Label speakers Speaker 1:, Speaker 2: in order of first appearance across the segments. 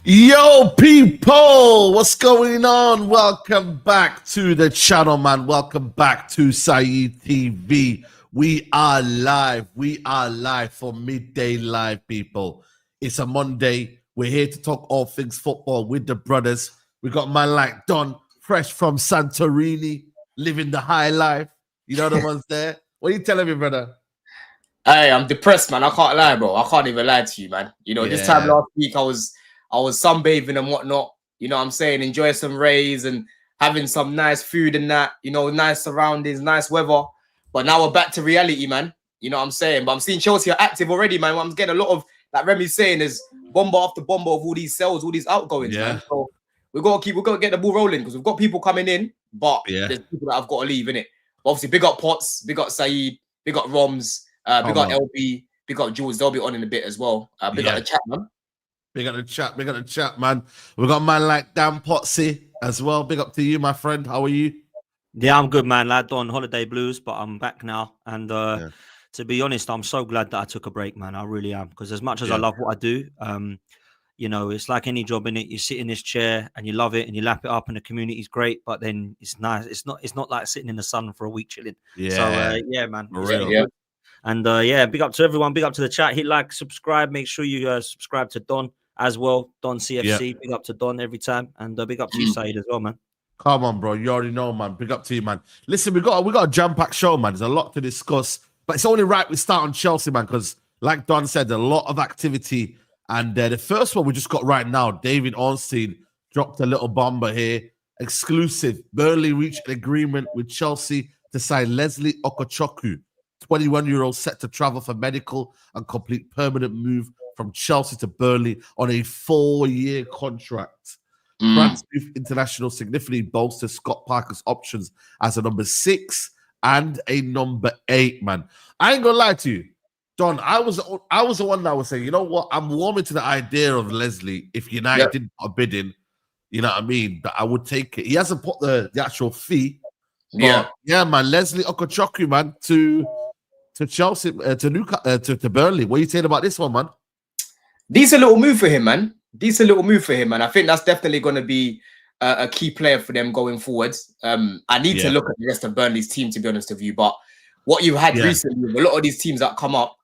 Speaker 1: Yo, people, what's going on? Welcome back to the channel, man. Welcome back to Saeed TV. We are live. We are live for Midday Live, people. It's a Monday. We're here to talk all things football with the brothers. We got man like Don, fresh from Santorini, living the high life. You know the ones there. What are you telling me, brother?
Speaker 2: Hey, I'm depressed, man. I can't lie, bro. I can't even lie to you, man. You know, this time last week I was sunbathing and whatnot. You know what I'm saying? Enjoy some rays and having some nice food and that. You know, nice surroundings, nice weather. But now we're back to reality, man. You know what I'm saying? But I'm seeing Chelsea are active already, man. I'm getting a lot of, like Remy's saying, is bomber after bomber of all these sales, all these outgoings, man. So we've got to get the ball rolling because we've got people coming in, but there's people that I've got to leave, innit? Obviously, big up Potts, big up Saeed, big up Roms. Big up LB, big up Jules. They'll be on in a bit as well. Big up the chat, man.
Speaker 1: Big up the chat, man. We got a man like Dan Potsy as well. Big up to you, my friend. How are you?
Speaker 3: Yeah, I'm good, man. Lad on holiday blues, but I'm back now. And to be honest, I'm so glad that I took a break, man. I really am. Because as much as I love what I do, you know, it's like any job in it. You sit in this chair and you love it and you lap it up and the community's great, but then it's nice. It's not like sitting in the sun for a week chilling. Yeah. So yeah, man.
Speaker 1: Yeah.
Speaker 3: And yeah, big up to everyone. Big up to the chat. Hit like, subscribe. Make sure you subscribe to Don as well. Don CFC. Big up to Don every time. And big up to you, Saeed, as well, man.
Speaker 1: Come on, bro. You already know, man. Big up to you, man. Listen, we got a jam-packed show, man. There's a lot to discuss. But it's only right we start on Chelsea, man, because like Don said, a lot of activity. And the first one we just got right now, David Ornstein dropped a little bomber here. Exclusive. Burnley reached an agreement with Chelsea to sign Leslie Ugochukwu, 21-year-old set to travel for medical and complete permanent move from Chelsea to Burnley on a 4-year contract. France Youth International significantly bolsters Scott Parker's options as a number 6 and a number 8, man. I ain't gonna lie to you, Don. I was the one that was saying, you know what? I'm warming to the idea of Leslie. If United didn't put a bid in, you know what I mean? That I would take it. He hasn't put the actual fee. But yeah, man. Leslie Ugochukwu, man, to Chelsea, to Burnley. What are you saying about this one, man?
Speaker 2: Decent little move for him, man. Decent little move for him, man. I think that's definitely going to be a key player for them going forwards. I need to look at the rest of Burnley's team, to be honest with you. But what you've had recently, a lot of these teams that come up,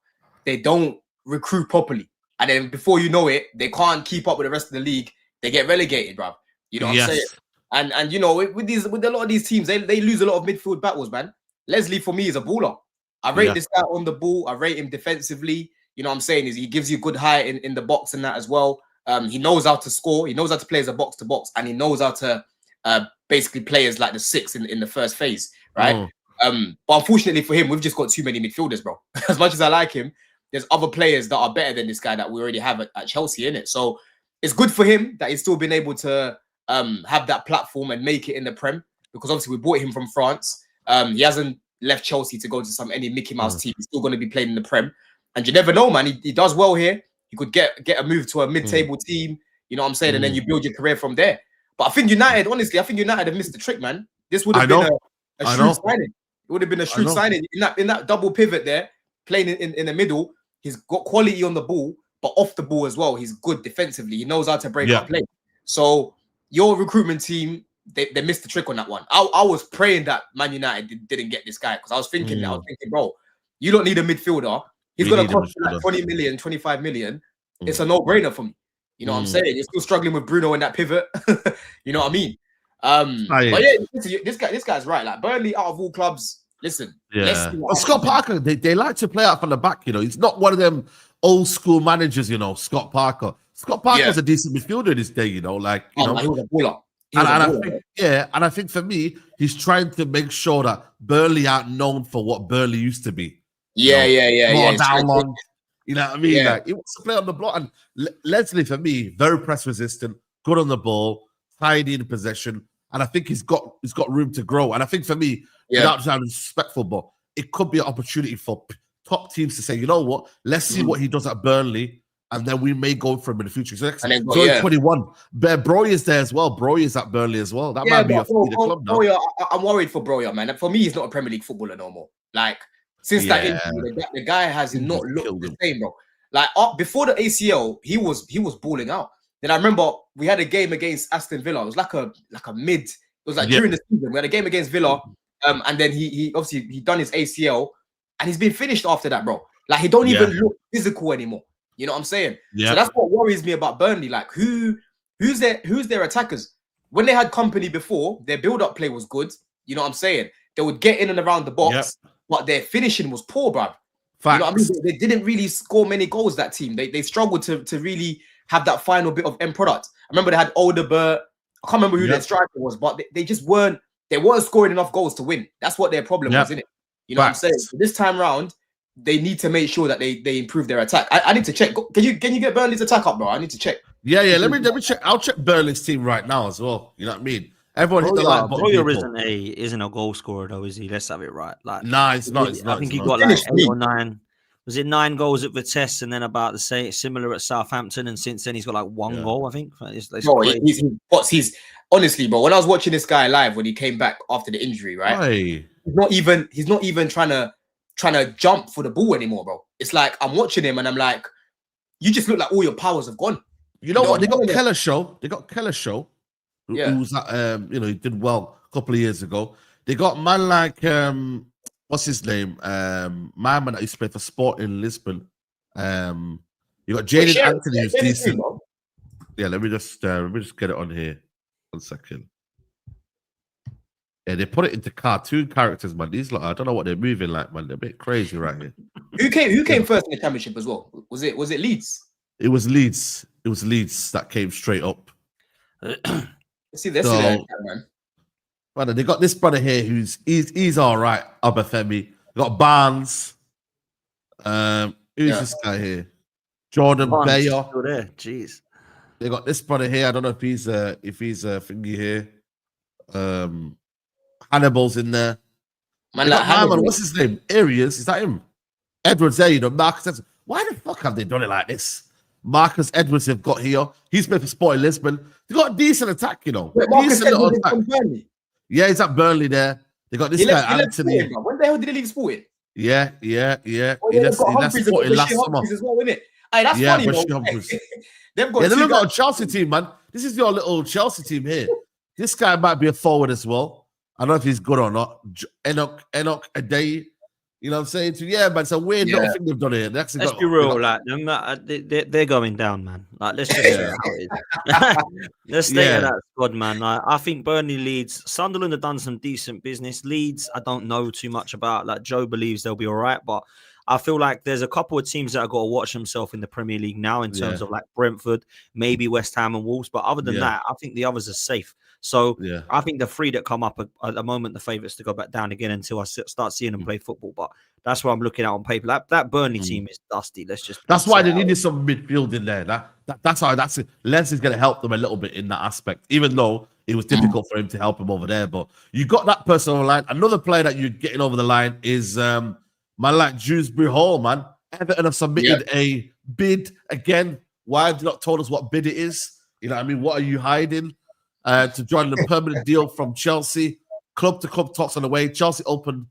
Speaker 2: they don't recruit properly. And then before you know it, they can't keep up with the rest of the league. They get relegated, bro. You know what I'm saying? And you know, with a lot of these teams, they lose a lot of midfield battles, man. Leslie, for me, is a baller. I rate this guy on the ball. I rate him defensively. You know what I'm saying? Is he gives you good height in the box and that as well. He knows how to score. He knows how to play as a box-to-box. And he knows how to basically play as like the 6 in the first phase, right? But unfortunately for him, we've just got too many midfielders, bro. As much as I like him, there's other players that are better than this guy that we already have at Chelsea, innit? So it's good for him that he's still been able to have that platform and make it in the Prem. Because obviously we bought him from France. He hasn't left Chelsea to go to any Mickey Mouse team. He's still going to be playing in the Prem. And you never know, man. He does well here. You could get a move to a mid-table team. You know what I'm saying? And then you build your career from there. But I think United, honestly, have missed the trick, man. This would have been a shrewd signing. It would have been a shrewd signing. In that double pivot there, playing in the middle, he's got quality on the ball, but off the ball as well. He's good defensively. He knows how to break up play. So your recruitment team, they missed the trick on that one. I was praying that Man United didn't get this guy because I was thinking, bro, you don't need a midfielder. He's going to cost like 20 million, 25 million. It's a no-brainer for me. You know what I'm saying? You're still struggling with Bruno in that pivot. You know what I mean? But yeah, this guy's right. Like Burnley, out of all clubs, listen.
Speaker 1: Well, Scott Parker, they like to play out from the back. You know, he's not one of them old school managers. You know, Scott Parker. Scott Parker's a decent midfielder this day. You know, like you know,
Speaker 2: he was a baller.
Speaker 1: And I think for me, he's trying to make sure that Burnley aren't known for what Burnley used to be.
Speaker 2: Yeah.
Speaker 1: Down long, you know what I mean? Like he wants to play on the block. And Leslie, for me, very press resistant, good on the ball, tidy in possession, and I think he's got room to grow. And I think for me, without sounding disrespectful, but it could be an opportunity for top teams to say, you know what, let's see what he does at Burnley, and then we may go for him in the future. So 21. Broy is there as well. Broy is at Burnley as well. That might be a club now.
Speaker 2: Broy, I'm worried for Broy, man. For me, he's not a Premier League footballer no more. Like since that injury, the guy has not looked the same, bro. Like before the ACL, he was balling out. Then I remember we had a game against Aston Villa. It was like a mid. It was like during the season. We had a game against Villa, and then he obviously he done his ACL, and he's been finished after that, bro. Like he don't even look physical anymore. You know what I'm saying? So that's what worries me about Burnley. Like who's their attackers? When they had company before, their build-up play was good. You know what I'm saying? They would get in and around the box, but their finishing was poor, bruv. You know what I mean? They didn't really score many goals, that team. They struggled to really have that final bit of end product. I remember they had Odegaard. I can't remember who their striker was, but they just weren't scoring enough goals to win. That's what their problem was, isn't it? You know what I'm saying? So this time round, they need to make sure that they improve their attack. I need to check. Can you get Burnley's attack up, bro? I need to check.
Speaker 1: Yeah. Let me check. I'll check Burnley's team right now as well. You know what I mean? Everyone hit the like button.
Speaker 3: Broja isn't a goal scorer though, is he? Let's have it right. Like,
Speaker 1: nah, it's not.
Speaker 3: I think he got like 8 or 9. Was it 9 goals at Vitesse and then about the same similar at Southampton, and since then he's got like 1 goal, I think.
Speaker 2: He's honestly, bro. When I was watching this guy live when he came back after the injury, right? He's not even trying to jump for the ball anymore, bro. It's like I'm watching him and I'm like, you just look like all your powers have gone.
Speaker 1: You know what? They got Keller Show. Who's he did well a couple of years ago. They got man like what's his name? My man that used to play for Sport in Lisbon. You got Jaden Anthony, who's decent. Yeah, let me just get it on here. 1 second. Yeah, they put it into cartoon characters, man. These I don't know what they're moving like, man. They're a bit crazy right here.
Speaker 2: Who came first in the championship as well? Was it Leeds?
Speaker 1: It was Leeds. It was Leeds that came straight up.
Speaker 2: See that, man.
Speaker 1: Brother, they got this brother here he's all right. Obafemi. They got Barnes. Who's this guy here? Jordan Bayer.
Speaker 3: Still there. Jeez.
Speaker 1: They got this brother here. I don't know if he's a thingy here. Hannibal's in there. Man, what's his name? Arias. Is that him? Edwards there, you know. Marcus Edwards. Why the fuck have they done it like this? Marcus Edwards have got here. He's played for Sporting Lisbon. They got a decent attack, you know. Decent little attack. Yeah, he's at Burnley there. They got this guy, Anthony.
Speaker 2: When the hell did he leave Sporting?
Speaker 1: Yeah.
Speaker 2: He left Sporting last month as well, isn't it? Hey, that's funny, bro.
Speaker 1: They look like a Chelsea team, man. This is your little Chelsea team here. This guy might be a forward as well. I don't know if he's good or not. Enoch Eze. You know what I'm saying? Yeah, man. It's a weird little thing they've done here.
Speaker 3: Let's be real, like they're going down, man. Like let's just say how it is. Let's stay at that squad, man. Like, I think Burnley, Leeds, Sunderland have done some decent business. Leeds, I don't know too much about. Like Joe believes they'll be all right, but I feel like there's a couple of teams that have got to watch themselves in the Premier League now in terms of like Brentford, maybe West Ham and Wolves. But other than that, I think the others are safe. So I think the 3 that come up at the moment, the favourites to go back down again until I start seeing them play football. But that's what I'm looking at on paper. That Burnley team is dusty. That's
Speaker 1: why they needed some midfield in there. That's it. Les is going to help them a little bit in that aspect, even though it was difficult for him to help him over there. But you got that person on the line. Another player that you're getting over the line is man like Dewsbury Hall, man. Everton have submitted a bid again. Why have you not told us what bid it is? You know what I mean? What are you hiding? To join the permanent deal from Chelsea. Club to club talks on the way. Chelsea opened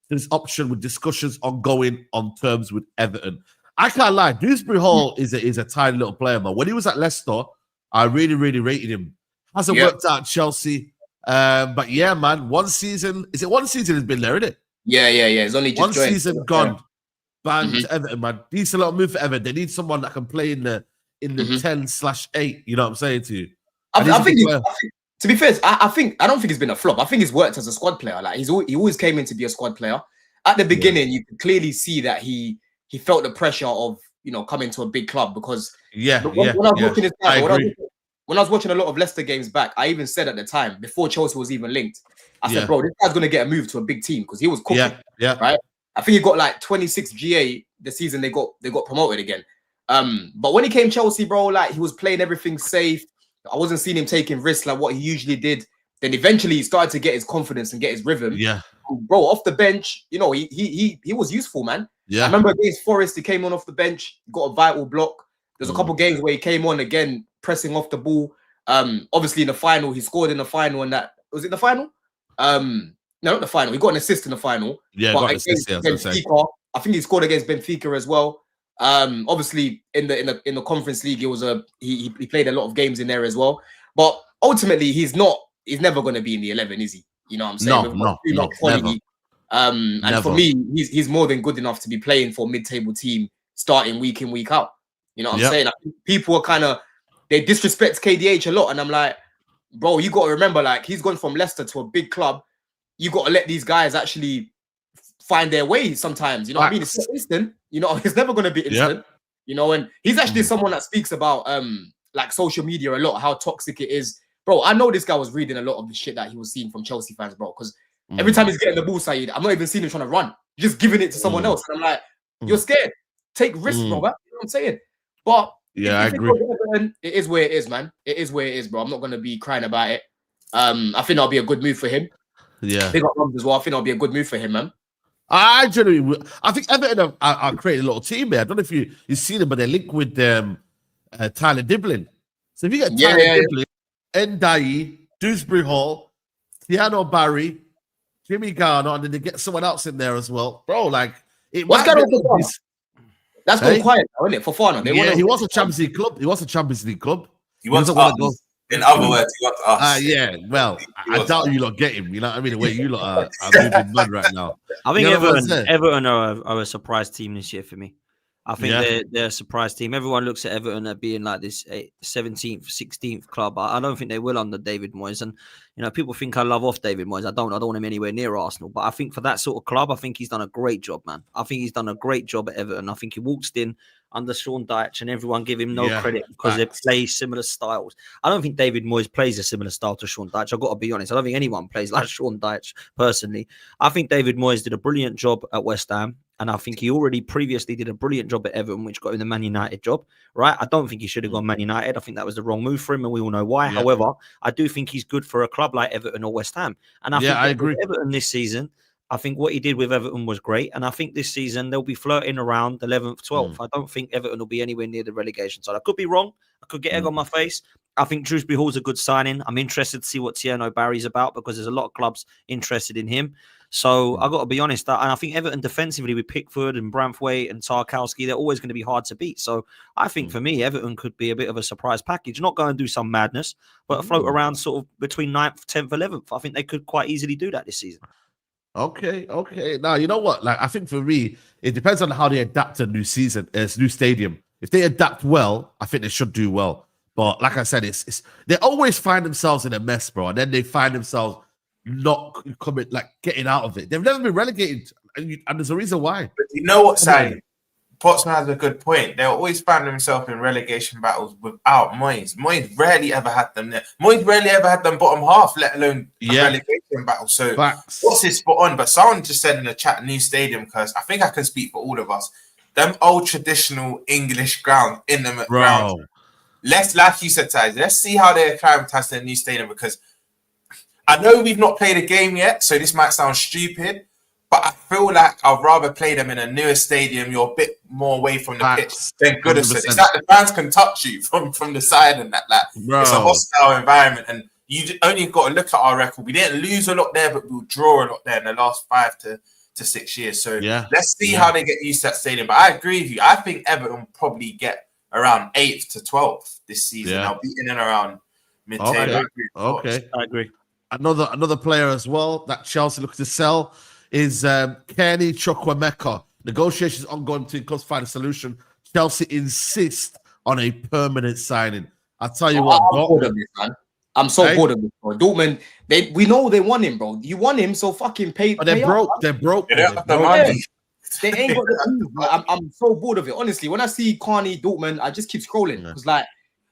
Speaker 1: this option with discussions ongoing on terms with Everton. I can't lie. Dewsbury Hall is a tiny little player, man. When he was at Leicester, I really, really rated him. Hasn't worked out at Chelsea. But yeah, man, 1 season. Is it 1 season has been there, isn't it?
Speaker 2: Yeah. It's only just
Speaker 1: 1 season gone. Bang to Everton, man. Decent little move for Everton. They need someone that can play in the 10/8. You know what I'm saying to you?
Speaker 2: I think to be fair, I don't think it's been a flop. I think he's worked as a squad player. Like he always came in to be a squad player. At the beginning, you could clearly see that he felt the pressure of coming to a big club because when I was watching his time, when I was watching a lot of Leicester games back, I even said at the time before Chelsea was even linked, I said, bro, this guy's gonna get a move to a big team because he was cooking. Right. I think he got like 26 GA the season they got promoted again. But when he came Chelsea, bro, like he was playing everything safe. I wasn't seeing him taking risks like what he usually did. Then eventually he started to get his confidence and get his rhythm. Yeah, bro, off the bench, he was useful, man. Yeah, I remember against Forest, he came on off the bench, got a vital block. There's a couple games where he came on again, pressing off the ball. Obviously in the final, he scored in the final, and that was it. The final? No, not the final. He got an assist in the final. Yeah, got an assist. Benfica, I think he scored against Benfica as well. Obviously in the conference league, it was he played a lot of games in there as well. But ultimately, he's never going to be in the 11, is he? You know what I'm saying?
Speaker 1: No,
Speaker 2: quality.
Speaker 1: Never.
Speaker 2: And for me, he's more than good enough to be playing for a mid-table team, starting week in, week out. You know what I'm saying? I think people are they disrespect KDH a lot, and I'm like, bro, you got to remember, like, he's gone from Leicester to a big club. You got to let these guys actually find their way sometimes. You know what I mean? It's not instant. You know, it's never going to be instant. You know, and he's actually someone that speaks about like social media a lot, how toxic it is. Bro, I know this guy was reading a lot of the shit that he was seeing from Chelsea fans, bro, because every time he's getting the ball, Saeed, I'm not even seeing him trying to run. He's just giving it to someone else. And I'm like, you're scared. Take risks, bro. You know what I'm saying? But
Speaker 1: I agree.
Speaker 2: It is where it is, man. It is where it is, bro. I'm not going to be crying about it. I think that'll be a good move for him.
Speaker 1: Yeah.
Speaker 2: They got Rob as well. I think that'll be a good move for him, man.
Speaker 1: I think Everton are creating a little team there. I don't know if you've seen them, but they link with Tyler Diblin. So if you get Tyler Diblin, Ndiaye, Dewsbury Hall, Tiano Barry, Jimmy Garner, and then they get someone else in there as well, bro. Like,
Speaker 2: what's going on for Fofana? That's gone quiet now, isn't it? For Fofana,
Speaker 1: he was a Champions League club. He was a Champions League club.
Speaker 4: He wants us. In other words, he wants us.
Speaker 1: Yeah. Well, I doubt you lot get him. You know what I mean? The way you lot are moving mad right now.
Speaker 3: I think Everton are a surprise team this year for me. I think they're a surprise team. Everyone looks at Everton at being like this 17th, 16th club. I don't think they will under David Moyes. And, you know, people think I love off David Moyes. I don't want him anywhere near Arsenal. But I think for that sort of club, I think he's done a great job, man. I think he's done a great job at Everton. I think he waltzed in under Sean Dyche and everyone give him no credit because they play similar styles. I don't think David Moyes plays a similar style to Sean Dyche. I've got to be honest. I don't think anyone plays like Sean Dyche personally. I think David Moyes did a brilliant job at West Ham. And I think he already previously did a brilliant job at Everton, which got him the Man United job, right? I don't think he should have gone Man United. I think that was the wrong move for him, and we all know why. Yeah. However, I do think he's good for a club like Everton or West Ham. And I think I agree. Everton this season, I think what he did with Everton was great. And I think this season they'll be flirting around 11th, 12th. I don't think Everton will be anywhere near the relegation side. I could be wrong. I could get egg on my face. I think Dewsbury Hall's a good signing. I'm interested to see what Tiano Barry's about because there's a lot of clubs interested in him. So I've got to be honest, and I think Everton defensively with Pickford and Branthwaite and Tarkowski, they're always going to be hard to beat. So I think for me, Everton could be a bit of a surprise package. Not go and do some madness, but float around sort of between 9th, 10th, 11th. I think they could quite easily do that this season.
Speaker 1: Okay. Now, you know what? Like, I think for me, it depends on how they adapt to new season, new stadium. If they adapt well, I think they should do well. But like I said, it's they always find themselves in a mess, bro. And then they find themselves not coming, like getting out of it. They've never been relegated, and there's a reason why.
Speaker 4: But you know what, Sam? Potsman has a good point. They always find themselves in relegation battles without Moyes. Moyes rarely ever had them there. Moyes rarely ever had them bottom half, let alone a relegation battle. So what's his spot on? But someone just said in the chat, new stadium, because I think I can speak for all of us. Them old traditional English ground in the ground. Let's, like you said, Taz, let's see how they acclimatize to the new stadium, because I know we've not played a game yet, so this might sound stupid, but I feel like I'd rather play them in a newer stadium. You're a bit more away from the pitch than Goodison. It's like the fans can touch you from the side and that. Like, it's a hostile environment, and you only got to look at our record. We didn't lose a lot there, but we'll draw a lot there in the last 5 to 6 years. So let's see how they get used to that stadium. But I agree with you. I think Everton will probably get around 8th to 12th this season. I'll be in and around mid-table.
Speaker 1: Okay.
Speaker 3: I agree.
Speaker 1: Another player as well that Chelsea looks to sell is Kenny Chukwuemeka. Negotiations ongoing between clubs to find a solution. Chelsea insist on a permanent signing. I'll tell you what,
Speaker 2: I'm bored of this, man. I'm so bored of this, bro. Dortmund, we know they want him, bro. You want him, so fucking pay.
Speaker 1: But they're broke. They're broke.
Speaker 2: They ain't got the money. I'm so bored of it. Honestly, when I see Carney Dortmund, I just keep scrolling because like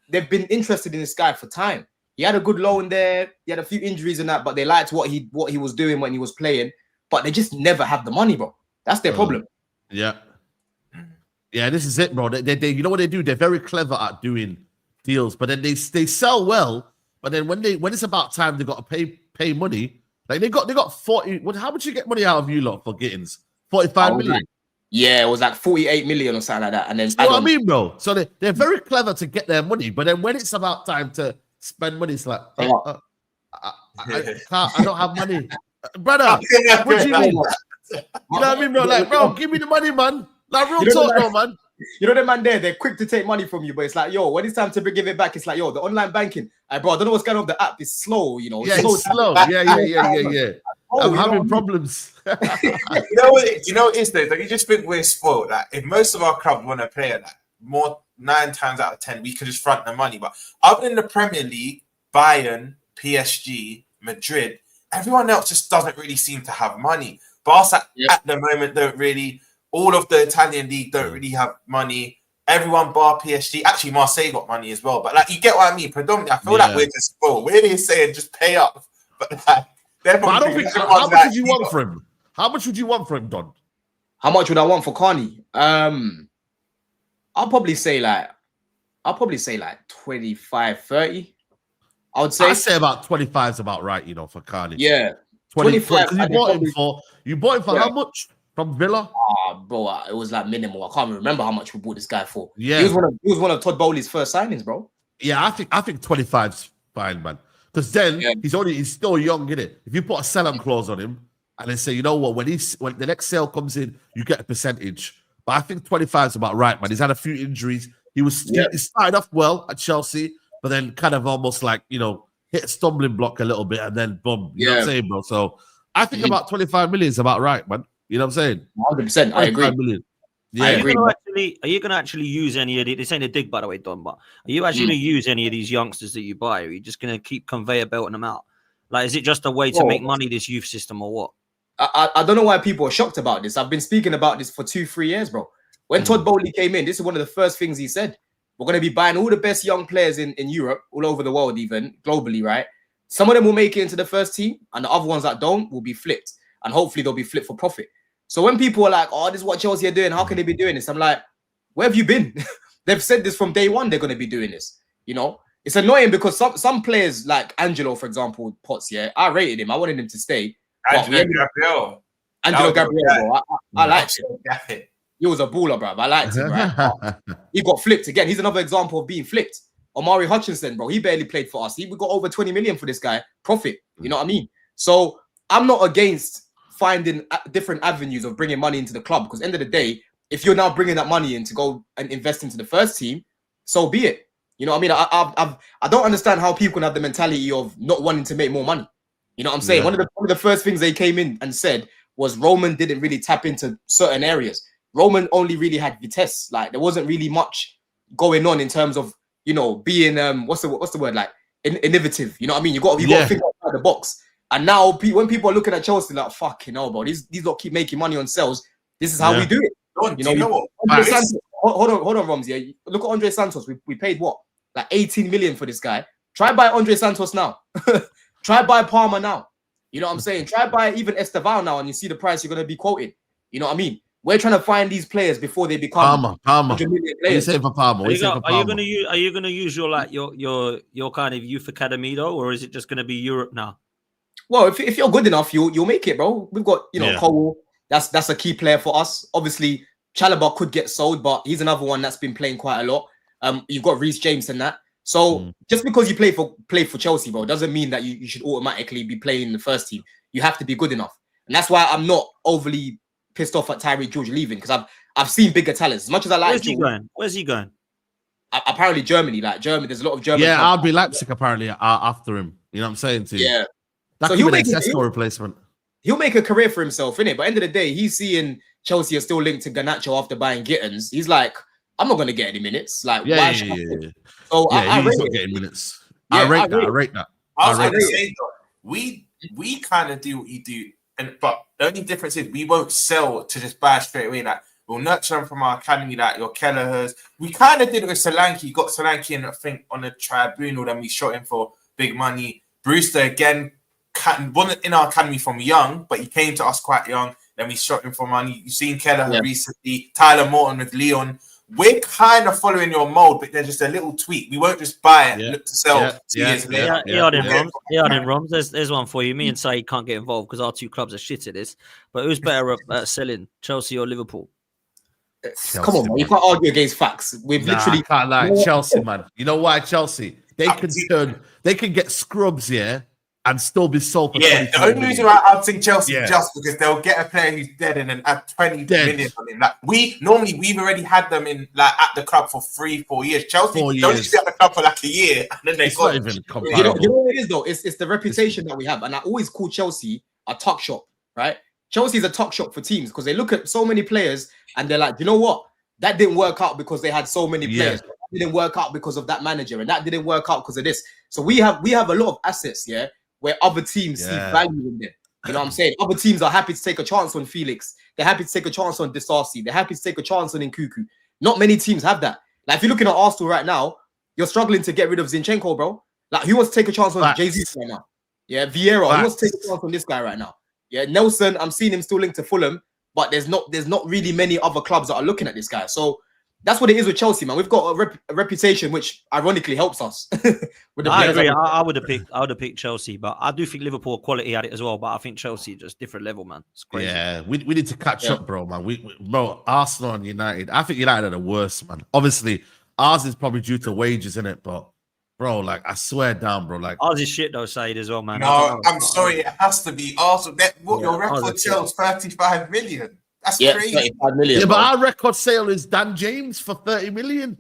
Speaker 2: they've been interested in this guy for time. He had a good loan there. He had a few injuries and that, but they liked what he was doing when he was playing. But they just never have the money, bro. That's their problem.
Speaker 1: Yeah, this is it, bro. They you know what they do? They're very clever at doing deals, but then they sell well. But then when it's about time, they got to pay money. Like they got 40. How much you get money out of you lot for Gittins? 45 million.
Speaker 2: Yeah, it was like 48 million or something like that. And then
Speaker 1: you know what I mean, bro? So they're very clever to get their money, but then when it's about time to spend money, it's like I don't have money. Brother, what do you mean? You know what I mean, bro? Like, bro, give me the money, man. Like, real talk, though, man.
Speaker 2: You know the man there, they're quick to take money from you, but it's like, yo, when it's time to give it back, it's like, yo, the online banking, bro, I don't know what's going on with the app. It's slow, you know.
Speaker 1: Yeah, it's slow. Yeah. I'm having problems.
Speaker 4: You know what it is though? Like, you just think we're spoiled. Like, if most of our clubs want to play at more 9 times out of 10, we could just front the money. But other than the Premier League, Bayern, PSG, Madrid, everyone else just doesn't really seem to have money. Barca at the moment don't really. All of the Italian league don't really have money. Everyone bar PSG. Actually, Marseille got money as well. But like, you get what I mean. Predominantly, I feel like we're just spoiled. We're really saying just pay up. But like,
Speaker 1: I don't think. How much would you want for him? How much would you want for him, Don?
Speaker 2: How much would I want for Carney? I'll probably say like 25, 30. I would say.
Speaker 1: I'd say about 25 is about right, you know, for Carney.
Speaker 2: Yeah.
Speaker 1: 25. You bought him for how much from Villa?
Speaker 2: Bro, it was like minimal. I can't remember how much we bought this guy for.
Speaker 1: Yeah.
Speaker 2: He was one of Todd Bowley's first signings, bro.
Speaker 1: Yeah, I think 25's fine, man. Because then he's still young, isn't it? If you put a sell-on clause on him and then say, you know what, when the next sale comes in, you get a percentage. But I think 25 is about right, man. He's had a few injuries. He started off well at Chelsea, but then kind of almost like, you know, hit a stumbling block a little bit and then boom. You know what I'm saying, bro? So I think about 25 million is about right, man. You know what I'm saying?
Speaker 2: 100%. I agree.
Speaker 1: Million. Yeah.
Speaker 3: Are you going to actually use any of these? This ain't a dig, by the way, Don, but are you actually going to use any of these youngsters that you buy? Or are you just going to keep conveyor belting them out? Like, is it just a way to make money, this youth system, or what?
Speaker 2: I don't know why people are shocked about this. I've been speaking about this for 2-3 years, bro. When Todd Bowley came in, this is one of the first things he said. We're going to be buying all the best young players in Europe, all over the world, even globally, right? Some of them will make it into the first team, and the other ones that don't will be flipped. And hopefully they'll be flipped for profit. So when people are like, oh, this is what Chelsea are doing, how can they be doing this? I'm like, where have you been? They've said this from day one, they're going to be doing this. You know, it's annoying because some players like Angelo, for example, Potts, I rated him. I wanted him to stay. Angelo Gabriel, bro. I liked him. He was a baller, bro. I liked him, right? He got flipped again. He's another example of being flipped. Omari Hutchinson, bro, he barely played for us. We got over 20 million for this guy. Profit. You know what I mean? So I'm not against finding different avenues of bringing money into the club, because at the end of the day, if you're now bringing that money in to go and invest into the first team, so be it. You know what I mean? I don't understand how people can have the mentality of not wanting to make more money. You know what I'm saying? One of the first things they came in and said was Roman didn't really tap into certain areas. Roman only really had Vitesse. Like, there wasn't really much going on in terms of, you know, being what's the word, like innovative. You know what I mean? You got to think outside the box. And now when people are looking at Chelsea, like, fucking hell, bro, these lot keep making money on sales. This is how we do it. You know what? Santos, hold on, Roms. Yeah, look at Andre Santos. We paid what, like 18 million for this guy. Try buy Andre Santos now. Try buy Palmer now. You know what I'm saying? Try buy even Esteval now, and you see the price you're gonna be quoting. You know what I mean? We're trying to find these players before they become
Speaker 1: Palmer. What are you saying for Palmer?
Speaker 3: Are you gonna use your like your kind of youth academy though, or is it just gonna be Europe now?
Speaker 2: Well, if you're good enough, you'll make it, bro. We've got, you know, Cole. That's a key player for us. Obviously, Chalobah could get sold, but he's another one that's been playing quite a lot. You've got Reece James and that. So just because you play for Chelsea, bro, doesn't mean that you should automatically be playing in the first team. You have to be good enough, and that's why I'm not overly pissed off at Tyreek George leaving, because I've seen bigger talents. As much as I like,
Speaker 3: Where's he going?
Speaker 2: Apparently Germany. Like Germany, there's a lot of German.
Speaker 1: Yeah, RB Leipzig apparently are after him. You know what I'm saying to you?
Speaker 2: Yeah.
Speaker 1: That could be a Sesko replacement.
Speaker 2: He'll make a career for himself, innit? But at the end of the day, he's seeing Chelsea are still linked to Garnacho after buying Gittins. He's like, I'm not going to get any minutes. Like, why should I? So I
Speaker 1: he's not getting minutes. I rate that.
Speaker 4: I was going to say, though, we kind of do what you do, but the only difference is we won't sell to just buy straight away. Like, we'll nurture them from our academy, like your Kelleher's. We kind of did it with Solanke. Got Solanke in, I think, on the tribunal. Then we shot him for big money. Brewster, again, wasn't in our academy from young, but he came to us quite young. Then we shot him for money. You've seen Kelleher recently. Tyler Morton with Leon. We're kind of following your mold, but there's just a little tweak. We won't just buy it, look to sell 2 years later.
Speaker 3: Roms. There's one for you. Me and Saeed can't get involved because our two clubs are shit at this. But who's better at selling, Chelsea or Liverpool?
Speaker 2: Chelsea, come on, man. You can't argue against facts.
Speaker 1: I can't lie. Chelsea, man. You know why Chelsea? They can get scrubs, and still be sold for
Speaker 4: Yeah, the
Speaker 1: 25
Speaker 4: only
Speaker 1: million.
Speaker 4: reason why I'd say Chelsea
Speaker 1: Yeah.
Speaker 4: just because they'll get a player who's dead and then add 20
Speaker 1: Dead.
Speaker 4: million on him. Like we've already had them in like at the club for 3-4 years. Chelsea
Speaker 1: 4
Speaker 4: they only
Speaker 1: years.
Speaker 4: stay at the club for like a year and then they
Speaker 1: It's
Speaker 4: got
Speaker 1: not even
Speaker 2: You
Speaker 1: comparable.
Speaker 2: know what it is though? It's the reputation that we have, and I always call Chelsea a tuck shop, right? Chelsea's a tuck shop for teams because they look at so many players and they're like, you know what? That didn't work out because they had so many players. That didn't work out because of that manager, and that didn't work out because of this. So we have a lot of assets, yeah, where other teams see value in them. You know what I'm saying? Other teams are happy to take a chance on Felix. They're happy to take a chance on Disasi. They're happy to take a chance on Nkuku. Not many teams have that. Like if you're looking at Arsenal right now, you're struggling to get rid of Zinchenko, bro. Like who wants to take a chance on Jesus right now? Yeah, Vieira. Who wants to take a chance on this guy right now? Yeah, Nelson. I'm seeing him still linked to Fulham, but there's not really many other clubs that are looking at this guy. So that's what it is with Chelsea, man. We've got a reputation which ironically helps us. With the
Speaker 3: I
Speaker 2: players
Speaker 3: agree.
Speaker 2: that
Speaker 3: I would have picked Chelsea, but I do think Liverpool quality at it as well. But I think Chelsea just different level, man. It's crazy.
Speaker 1: Yeah, we need to catch up, bro, man. Bro, Arsenal and United. I think United are the worst, man. Obviously, ours is probably due to wages, isn't it? But bro, like I swear down, bro. Like
Speaker 3: Ours is shit though, Saeed, as well, man.
Speaker 4: No, I'm sorry, it has to be Arsenal. What your
Speaker 3: ours
Speaker 4: record
Speaker 3: is
Speaker 4: sells 35 million. That's
Speaker 2: yeah,
Speaker 4: crazy.
Speaker 2: 35 million.
Speaker 1: yeah, but
Speaker 2: bro.
Speaker 1: our record sale is Dan James for 30 million.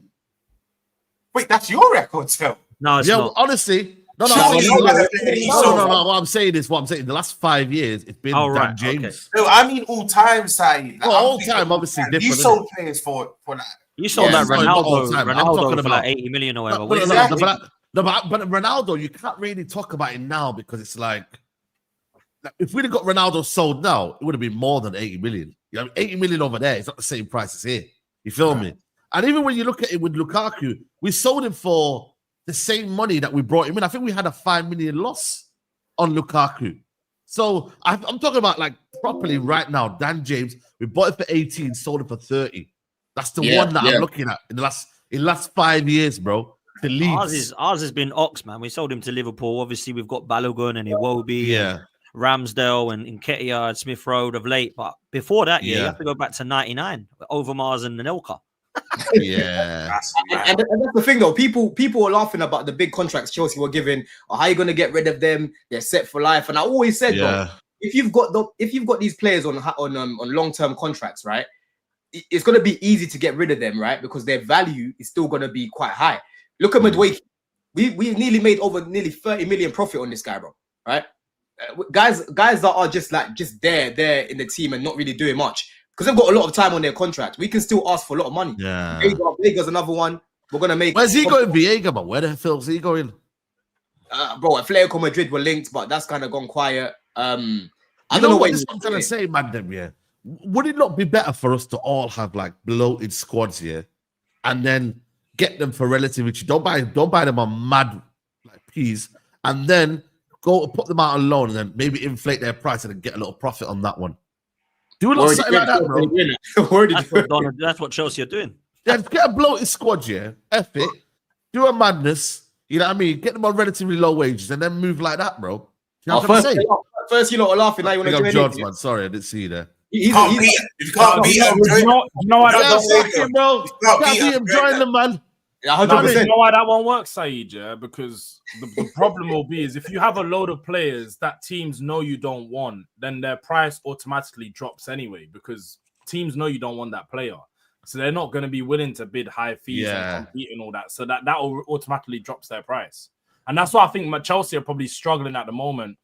Speaker 4: Wait, that's your record sell.
Speaker 3: No, it's
Speaker 1: Yeah,
Speaker 3: not.
Speaker 1: honestly, no.
Speaker 4: Surely
Speaker 1: No,
Speaker 4: you sold-
Speaker 1: What I'm saying is, in the last 5 years, it's been Dan James.
Speaker 4: No, I mean all time, Saeed.
Speaker 1: Well, all time, obviously
Speaker 4: You
Speaker 1: different.
Speaker 4: sold players for that.
Speaker 3: You sold
Speaker 1: Yeah,
Speaker 3: that
Speaker 1: sorry, not all
Speaker 3: Ronaldo,
Speaker 1: time. I'm
Speaker 3: Ronaldo
Speaker 1: talking
Speaker 3: for
Speaker 1: about-
Speaker 3: like 80 million or whatever.
Speaker 1: No,
Speaker 3: What is
Speaker 4: exactly.
Speaker 1: but Ronaldo, you can't really talk about it now because it's like if we'd have got Ronaldo sold now, it would have been more than 80 million. You know, 80 million over there, it's not the same price as here. You feel me? And even when you look at it with Lukaku, we sold him for the same money that we brought him in. I think we had a 5 million loss on Lukaku. So I'm talking about like properly right now. Dan James, we bought it for 18, sold it for 30. That's the one that I'm looking at in the last 5 years, bro. The Leeds.
Speaker 3: Ours has been Ox, man. We sold him to Liverpool. Obviously, we've got Balogun and Iwobi, and Ramsdale and Nketiah and Smith Road of late. But before that, you have to go back to 99, Overmars and Anelka.
Speaker 1: Yeah.
Speaker 2: And that's the thing, though. People are laughing about the big contracts Chelsea were giving. How are you going to get rid of them? They're set for life. And I always said, though, if you've got these players on long-term contracts, right, it's going to be easy to get rid of them, right, because their value is still going to be quite high. Look at Midday. We nearly made over nearly 30 million profit on this guy, bro. Right? Guys that are just there in the team and not really doing much because they've got a lot of time on their contract. We can still ask for a lot of money.
Speaker 1: Yeah.
Speaker 2: Viega's another one. We're gonna make.
Speaker 1: Where's he going, Viega? But where the hell's he going?
Speaker 2: Bro, Atletico Madrid were linked, but that's kind of gone quiet. I don't know what
Speaker 1: I'm trying to say, man. Yeah, would it not be better for us to all have like bloated squads here, and then get them for relatively cheap? Don't buy them on mad like peas, and then go put them out on loan, and then maybe inflate their price and then get a little profit on that one. Do a little something like that, bro.
Speaker 3: That's what Chelsea are doing.
Speaker 1: Yeah, get a bloated squad, yeah. F it. Do a madness. You know what I mean? Get them on relatively low wages and then move like that, bro. You know what I'm saying?
Speaker 2: First, you lot are laughing. Now you want to join
Speaker 1: George, man. Sorry, I didn't see you there.
Speaker 4: You can't beat him.
Speaker 5: You know why that
Speaker 1: Yeah, fuck him, bro. Can't beat him. Join them, man.
Speaker 2: 100%.
Speaker 5: You know why that won't work, Saeed? Yeah, because the problem will be is if you have a load of players that teams know you don't want, then their price automatically drops anyway because teams know you don't want that player. So they're not going to be willing to bid high fees and compete and all that. So that automatically drops their price. And that's why I think Chelsea are probably struggling at the moment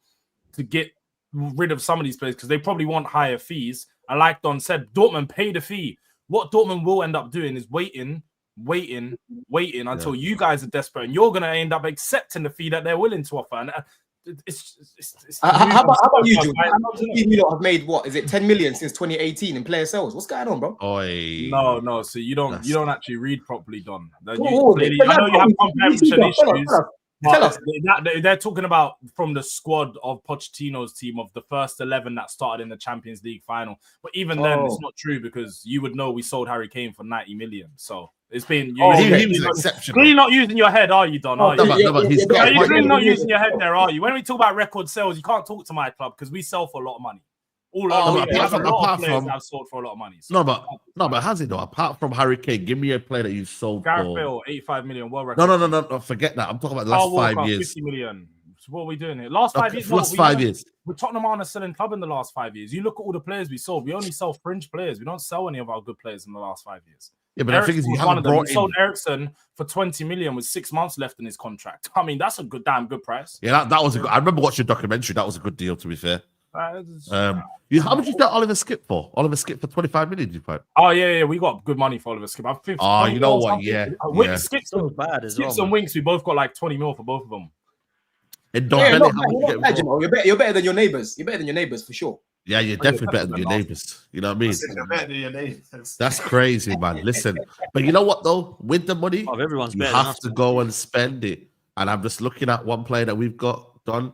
Speaker 5: to get rid of some of these players because they probably want higher fees. And like Don said, Dortmund pay the fee. What Dortmund will end up doing is waiting until you guys are desperate and you're going to end up accepting the fee that they're willing to offer. And
Speaker 2: how about you, Jude? You lot have made what is it 10 million since 2018 in player sales? What's going on, bro?
Speaker 5: No. So you don't actually read properly, Don. I know you have comprehension issues. Tell us. They're talking about from the squad of Pochettino's team of the first 11 that started in the Champions League final. But even then, it's not true because you would know we sold Harry Kane for 90 million. So it's been
Speaker 1: he was exceptional.
Speaker 5: You're not using your head, are you, Don? Are you?
Speaker 1: You're
Speaker 5: really not using your head there, are you? When we talk about record sales, you can't talk to my club because we sell for a lot of money. I've sold for a lot of money. So.
Speaker 1: No, but has it though? Apart from Harry Kane, give me a player that you sold
Speaker 5: Gareth
Speaker 1: for.
Speaker 5: Bale, 85 million, world record.
Speaker 1: No, forget that. I'm talking about the last 5 years.
Speaker 5: 50 million. So what are we doing here? Last 5 years.
Speaker 1: Last 5 years.
Speaker 5: We're Tottenham aren't a selling club in the last 5 years. You look at all the players we sold. We only sell fringe players. We don't sell any of our good players in the last 5 years.
Speaker 1: Yeah, but I think you haven't brought in.
Speaker 5: Sold Ericsson for 20 million with 6 months left in his contract. I mean, that's a damn good price.
Speaker 1: Yeah, that was a good. I remember watching a documentary. That was a good deal, to be fair. How much you got Oliver Skip for? Oliver Skip for 25 million, did you find?
Speaker 5: Oh, yeah, we got good money for Oliver Skip.
Speaker 1: You know what? Yeah.
Speaker 5: Skips and Winks, we both got like 20 mil for both of them.
Speaker 1: And
Speaker 2: you're better than your neighbours. You're better than your neighbours for sure.
Speaker 1: Yeah, you're definitely better than your neighbours. You know what I mean?
Speaker 4: You're better than your neighbours.
Speaker 1: That's crazy, man. Listen, but you know what though? With the money,
Speaker 3: everyone's
Speaker 1: you have to go and spend it. And I'm just looking at one player that we've got done.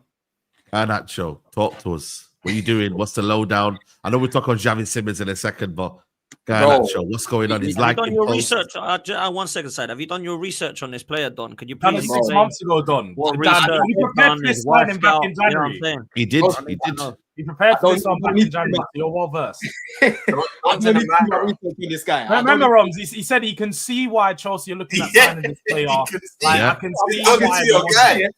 Speaker 1: Garnacho, talk to us. What are you doing? What's the lowdown? I know we'll talk on Javi Simmons in a second, but Garnacho, what's going on? He's like,
Speaker 3: have you done your research? 1 second, Side. Have you done your research on this player, Don? Could you
Speaker 5: That
Speaker 3: please
Speaker 5: was 6 months ago, Don.
Speaker 3: what research you've done? His wife
Speaker 5: back in January.
Speaker 3: You know what I'm saying?
Speaker 1: He did. He did.
Speaker 5: You prepared for this one back in January. You're well versed. Remember, Roms, he said he can see why Chelsea are looking at signing this player. I can see why.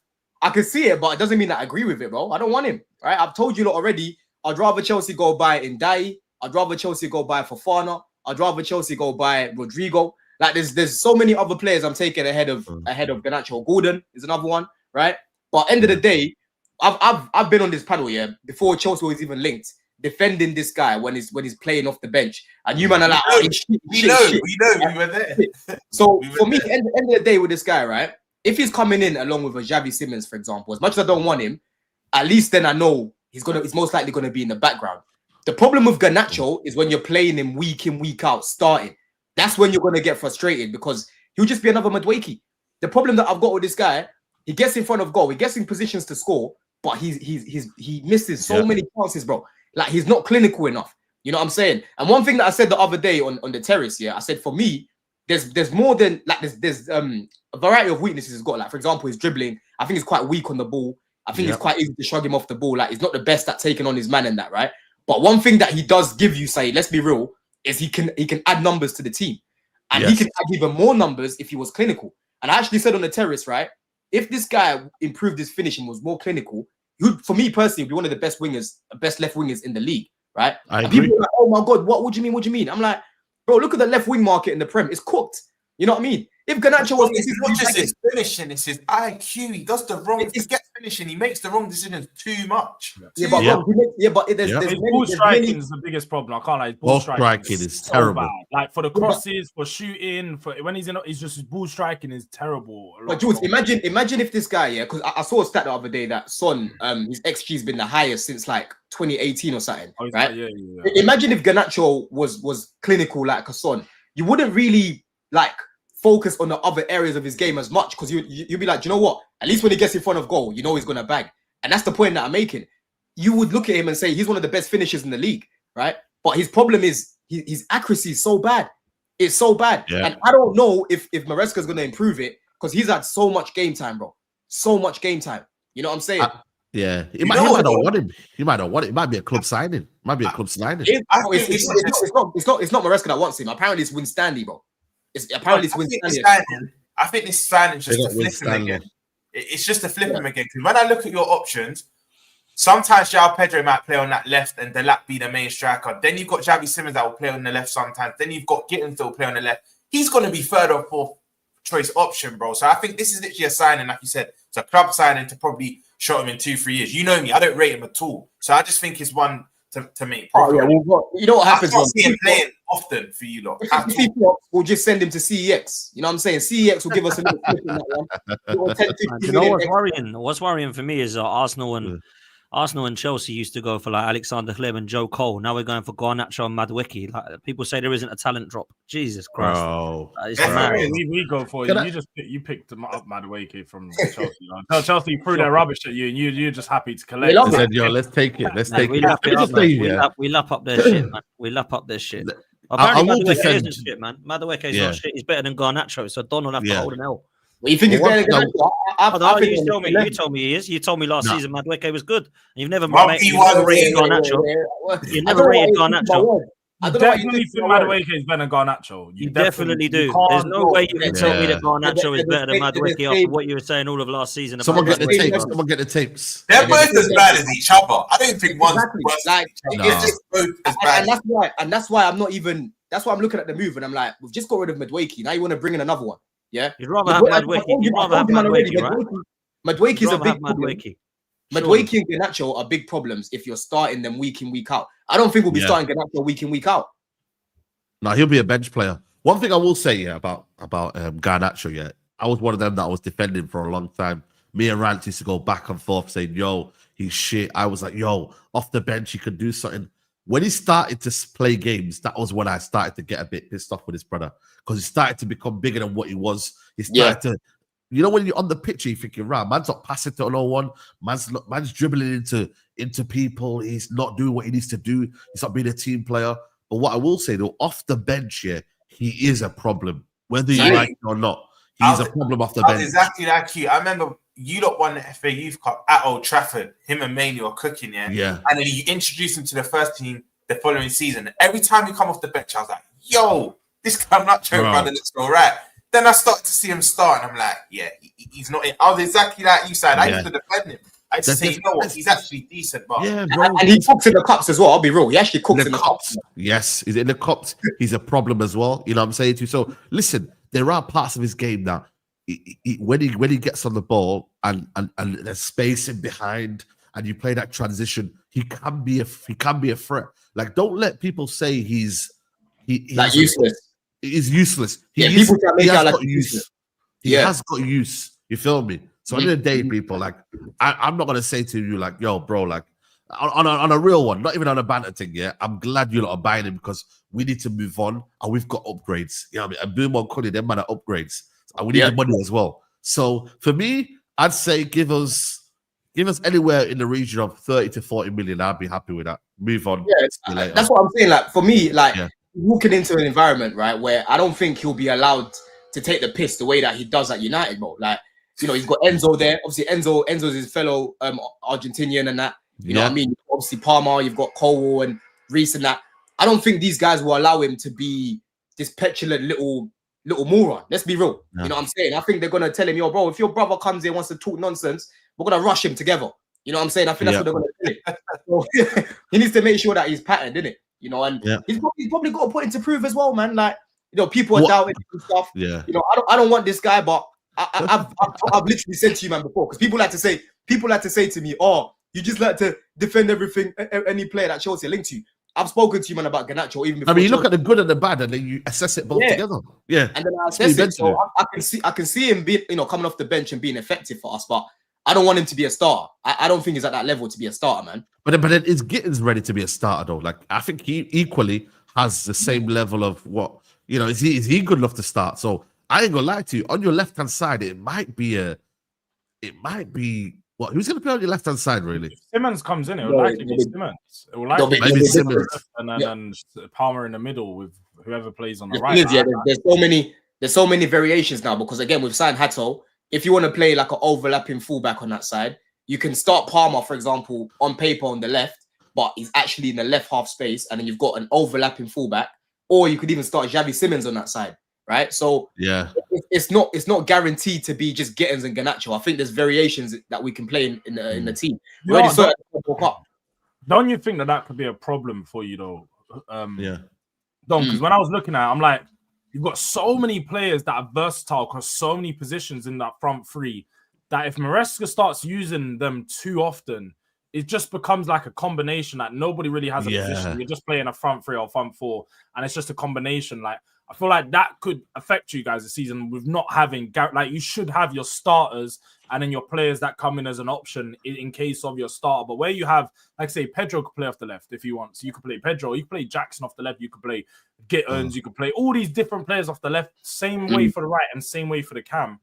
Speaker 2: I can see it, but it doesn't mean that I agree with it, bro. I don't want him. Right? I've told you lot already. I'd rather Chelsea go buy Midday. I'd rather Chelsea go buy Fofana. I'd rather Chelsea go buy Rodrigo. Like there's so many other players I'm taking ahead of Garnacho. Gordon is another one, right? But end of the day, I've been on this panel before Chelsea was even linked, defending this guy when he's playing off the bench, and you man are like, we know, we were there. So for me, end of the day with this guy, right? If he's coming in along with a Xavi Simmons, for example, as much as I don't want him, at least then I know he's most likely gonna be in the background. The problem with Garnacho is when you're playing him week in, week out, starting. That's when you're gonna get frustrated because he'll just be another Madueke. The problem that I've got with this guy, he gets in front of goal, he gets in positions to score, but he misses so many chances, bro. Like he's not clinical enough. You know what I'm saying? And one thing that I said the other day on the terrace, I said for me, there's more than like there's a variety of weaknesses he's got. Like for example, his dribbling. I think he's quite weak on the ball. I think it's quite easy to shrug him off the ball. Like he's not the best at taking on his man and that, right? But one thing that he does give you, say, let's be real, is he can add numbers to the team, and he can add even more numbers if he was clinical. And I actually said on the terrace, right? If this guy improved his finishing, was more clinical, he would, for me personally, be one of the best wingers, best left wingers in the league, right?
Speaker 1: I
Speaker 2: agree.
Speaker 1: agree.
Speaker 2: People are like, oh my God, what do you mean? What do you mean? I'm like, bro, look at the left wing market in the Prem. It's cooked. You know what I mean? If Garnacho was...
Speaker 4: It's not just his finishing, it's his IQ. He does the wrong... He gets finishing. He makes the wrong decisions too much.
Speaker 2: His
Speaker 5: ball striking is the biggest problem. I can't lie.
Speaker 1: Ball striking is terrible.
Speaker 5: Bad. Like for the crosses, for shooting, for when he's just his ball striking is terrible.
Speaker 2: But Jules, imagine if this guy, because I saw a stat the other day that Son, his XG has been the highest since like 2018 or something, right?
Speaker 5: Yeah.
Speaker 2: Imagine if Garnacho was clinical like a Son. You wouldn't really like focus on the other areas of his game as much because you'd be like, you know what? At least when he gets in front of goal, you know he's gonna bag. And that's the point that I'm making. You would look at him and say he's one of the best finishers in the league, right? But his problem is his accuracy is so bad. It's so bad. Yeah. And I don't know if Maresca's gonna improve it because he's had so much game time, bro. So much game time. You know what I'm saying?
Speaker 1: He might not want him. He might not want it. It might be a club signing. It's not
Speaker 2: Maresca that wants him. Apparently it's Winstanley, bro.
Speaker 4: I think this signing is just to flip him again. It's just to flip him again. Because when I look at your options, sometimes João Pedro might play on that left and Delap be the main striker. Then you've got Xavi Simmons that will play on the left sometimes. Then you've got Gittins that will play on the left. He's going to be third or fourth choice option, bro. So I think this is literally a signing, like you said. It's a club signing to probably shot him in 2-3 years. You know me, I don't rate him at all. So I just think it's one to make profit.
Speaker 2: You know what happens?
Speaker 4: I can't see him playing often for you lot.
Speaker 2: We'll just send him to CEX. You know what I'm saying? CEX will give us a little clip in that one.
Speaker 3: You know what's worrying? What's worrying for me is Arsenal and Chelsea used to go for like Alexander Hleb and Joe Cole. Now we're going for Garnacho and Madueke. Like people say there isn't a talent drop. Jesus Christ!
Speaker 1: Bro.
Speaker 5: We go for you. You picked them up Madueke from Chelsea. Tell Chelsea threw their rubbish at you, and you're just happy to collect.
Speaker 1: They said, "Yo, let's take it. Let's take
Speaker 3: it." We lap up their shit, man. We lap up their shit. Apparently, Madueke isn't shit, man. Madueke is not shit. He's better than Garnacho, so Don will have to hold an L.
Speaker 2: Well, you think he's better than Garnacho?
Speaker 3: You told me he is. You told me last season Madueke was good. You've never rated Garnacho. You never rated Garnacho.
Speaker 2: I don't know what you
Speaker 5: definitely think Madueke is better than Garnacho.
Speaker 3: You definitely do. There's no way you can tell me that Garnacho is better than Madueke after what you were saying all of last season.
Speaker 1: Someone get the tapes. Someone get the tapes.
Speaker 4: They're both as bad as each other. I don't think one's worse.
Speaker 2: Like,
Speaker 4: it's just both as bad.
Speaker 2: And that's why I'm not even. That's why I'm looking at the move and I'm like, we've just got rid of Madueke. Now you want to bring in another one? Yeah.
Speaker 3: You'd rather have Madueke. You'd rather have Madueke, right?
Speaker 2: Madueke is a big problem. Madueke and Garnacho are big problems if you're starting them week in, week out. I don't think we'll be starting Garnacho week in, week out.
Speaker 1: No, he'll be a bench player. One thing I will say, about Garnacho, I was one of them that I was defending for a long time. Me and Rant used to go back and forth saying, yo, he's shit. I was like, yo, off the bench, he could do something. When he started to play games, that was when I started to get a bit pissed off with his brother, because he started to become bigger than what he was. He started to, you know, when you're on the pitch, you're thinking, right, man's not passing to no one. Man's dribbling into people. He's not doing what he needs to do. He's not being a team player. But what I will say, though, off the bench, he is a problem. Whether you like it or not, he's a problem off the bench.
Speaker 4: Exactly like you. I remember you lot won the FA Youth Cup at Old Trafford. Him and Mainey were cooking, yeah. And then you introduced him to the first team the following season. Every time he come off the bench, I was like, yo, this Garnacho brother looks all right. Then I started to see him start, and I'm like, he's not in. I was exactly like you said. I used to defend him. I used to say, you know what, he's actually decent, but
Speaker 2: and he cooks in the cups as well. I'll be real. He actually cooks in the cups.
Speaker 1: Yes, he's in the cups. He's a problem as well. You know what I'm saying to you? So listen, there are parts of his game that when he gets on the ball and there's space in behind, and you play that transition, he can be a threat. Like, don't let people say he's
Speaker 2: like useless.
Speaker 1: He's useless. He
Speaker 2: has got use.
Speaker 1: He has got use. You feel me? So at the end of the day, people, like, I'm not gonna say to you like, yo, bro, like on a real one, not even on a banter thing. Yeah, I'm glad you lot are buying him, because we need to move on and we've got upgrades. You know what I mean? And Boom on Cuddy, them man are upgrades, and we need the money as well. So for me, I'd say give us anywhere in the region of 30 to 40 million. I'd be happy with that. Move on.
Speaker 2: Yeah, that's what I'm saying. Like, for me, like walking into an environment, right, where I don't think he'll be allowed to take the piss the way that he does at United, bro. Like, you know, he's got Enzo there. Obviously, Enzo's his fellow Argentinian and that. You know what I mean? Obviously, Palmer, you've got Colwell and Reece and that. I don't think these guys will allow him to be this petulant little moron. Let's be real. You know what I'm saying? I think they're going to tell him, yo, bro, if your brother comes here and wants to talk nonsense, we're going to rush him together. You know what I'm saying? I think that's what they're going to do. So, he needs to make sure that he's patterned, innit? You know, and he's probably got a point to prove as well, man. Like, you know, people are doubting and stuff. Yeah. You know, I don't want this guy, but I've literally said to you, man, before, because people like to say to me, oh, you just like to defend everything, any player that Chelsea are linked to. I've spoken to you, man, about Garnacho even before.
Speaker 1: I mean, you look at the good and the bad, and then you assess it both together. Yeah,
Speaker 2: and then I assess it. So I can see him being, you know, coming off the bench and being effective for us, but I don't want him to be a starter. I don't think he's at that level to be a starter, man.
Speaker 1: But then is Gittins ready to be a starter though? Like, I think he equally has the same level of what, you know. Is he good enough to start? So I ain't gonna lie to you. On your left hand side, it might be what? Who's gonna play on your left hand side, really?
Speaker 5: If Simmons comes in, it will likely be Simmons. It will likely be Simmons, and then Palmer in the middle with whoever plays on the right.
Speaker 2: Yeah, there's so many variations now, because again, we've signed Hato. If you want to play like an overlapping fullback on that side, you can start Palmer, for example, on paper on the left, but he's actually in the left half space, and then you've got an overlapping fullback. Or you could even start Xavi Simmons on that side, right? So it's not guaranteed to be just Gittins and Garnacho. I think there's variations that we can play in the team.
Speaker 5: Don't you think that could be a problem for you though? Because when I was looking at it, I'm like, you've got so many players that are versatile across so many positions in that front three that if Maresca starts using them too often, it just becomes like a combination that nobody really has a position. You're just playing a front three or front four, and it's just a combination. Like, I feel like that could affect you guys this season with not having, like, you should have your starters and then your players that come in as an option in case of your starter. But where you have, like, say, Pedro could play off the left if you want. So you could play Pedro, you could play Jackson off the left, you could play Gittins, you could play all these different players off the left, same way for the right and same way for the cam.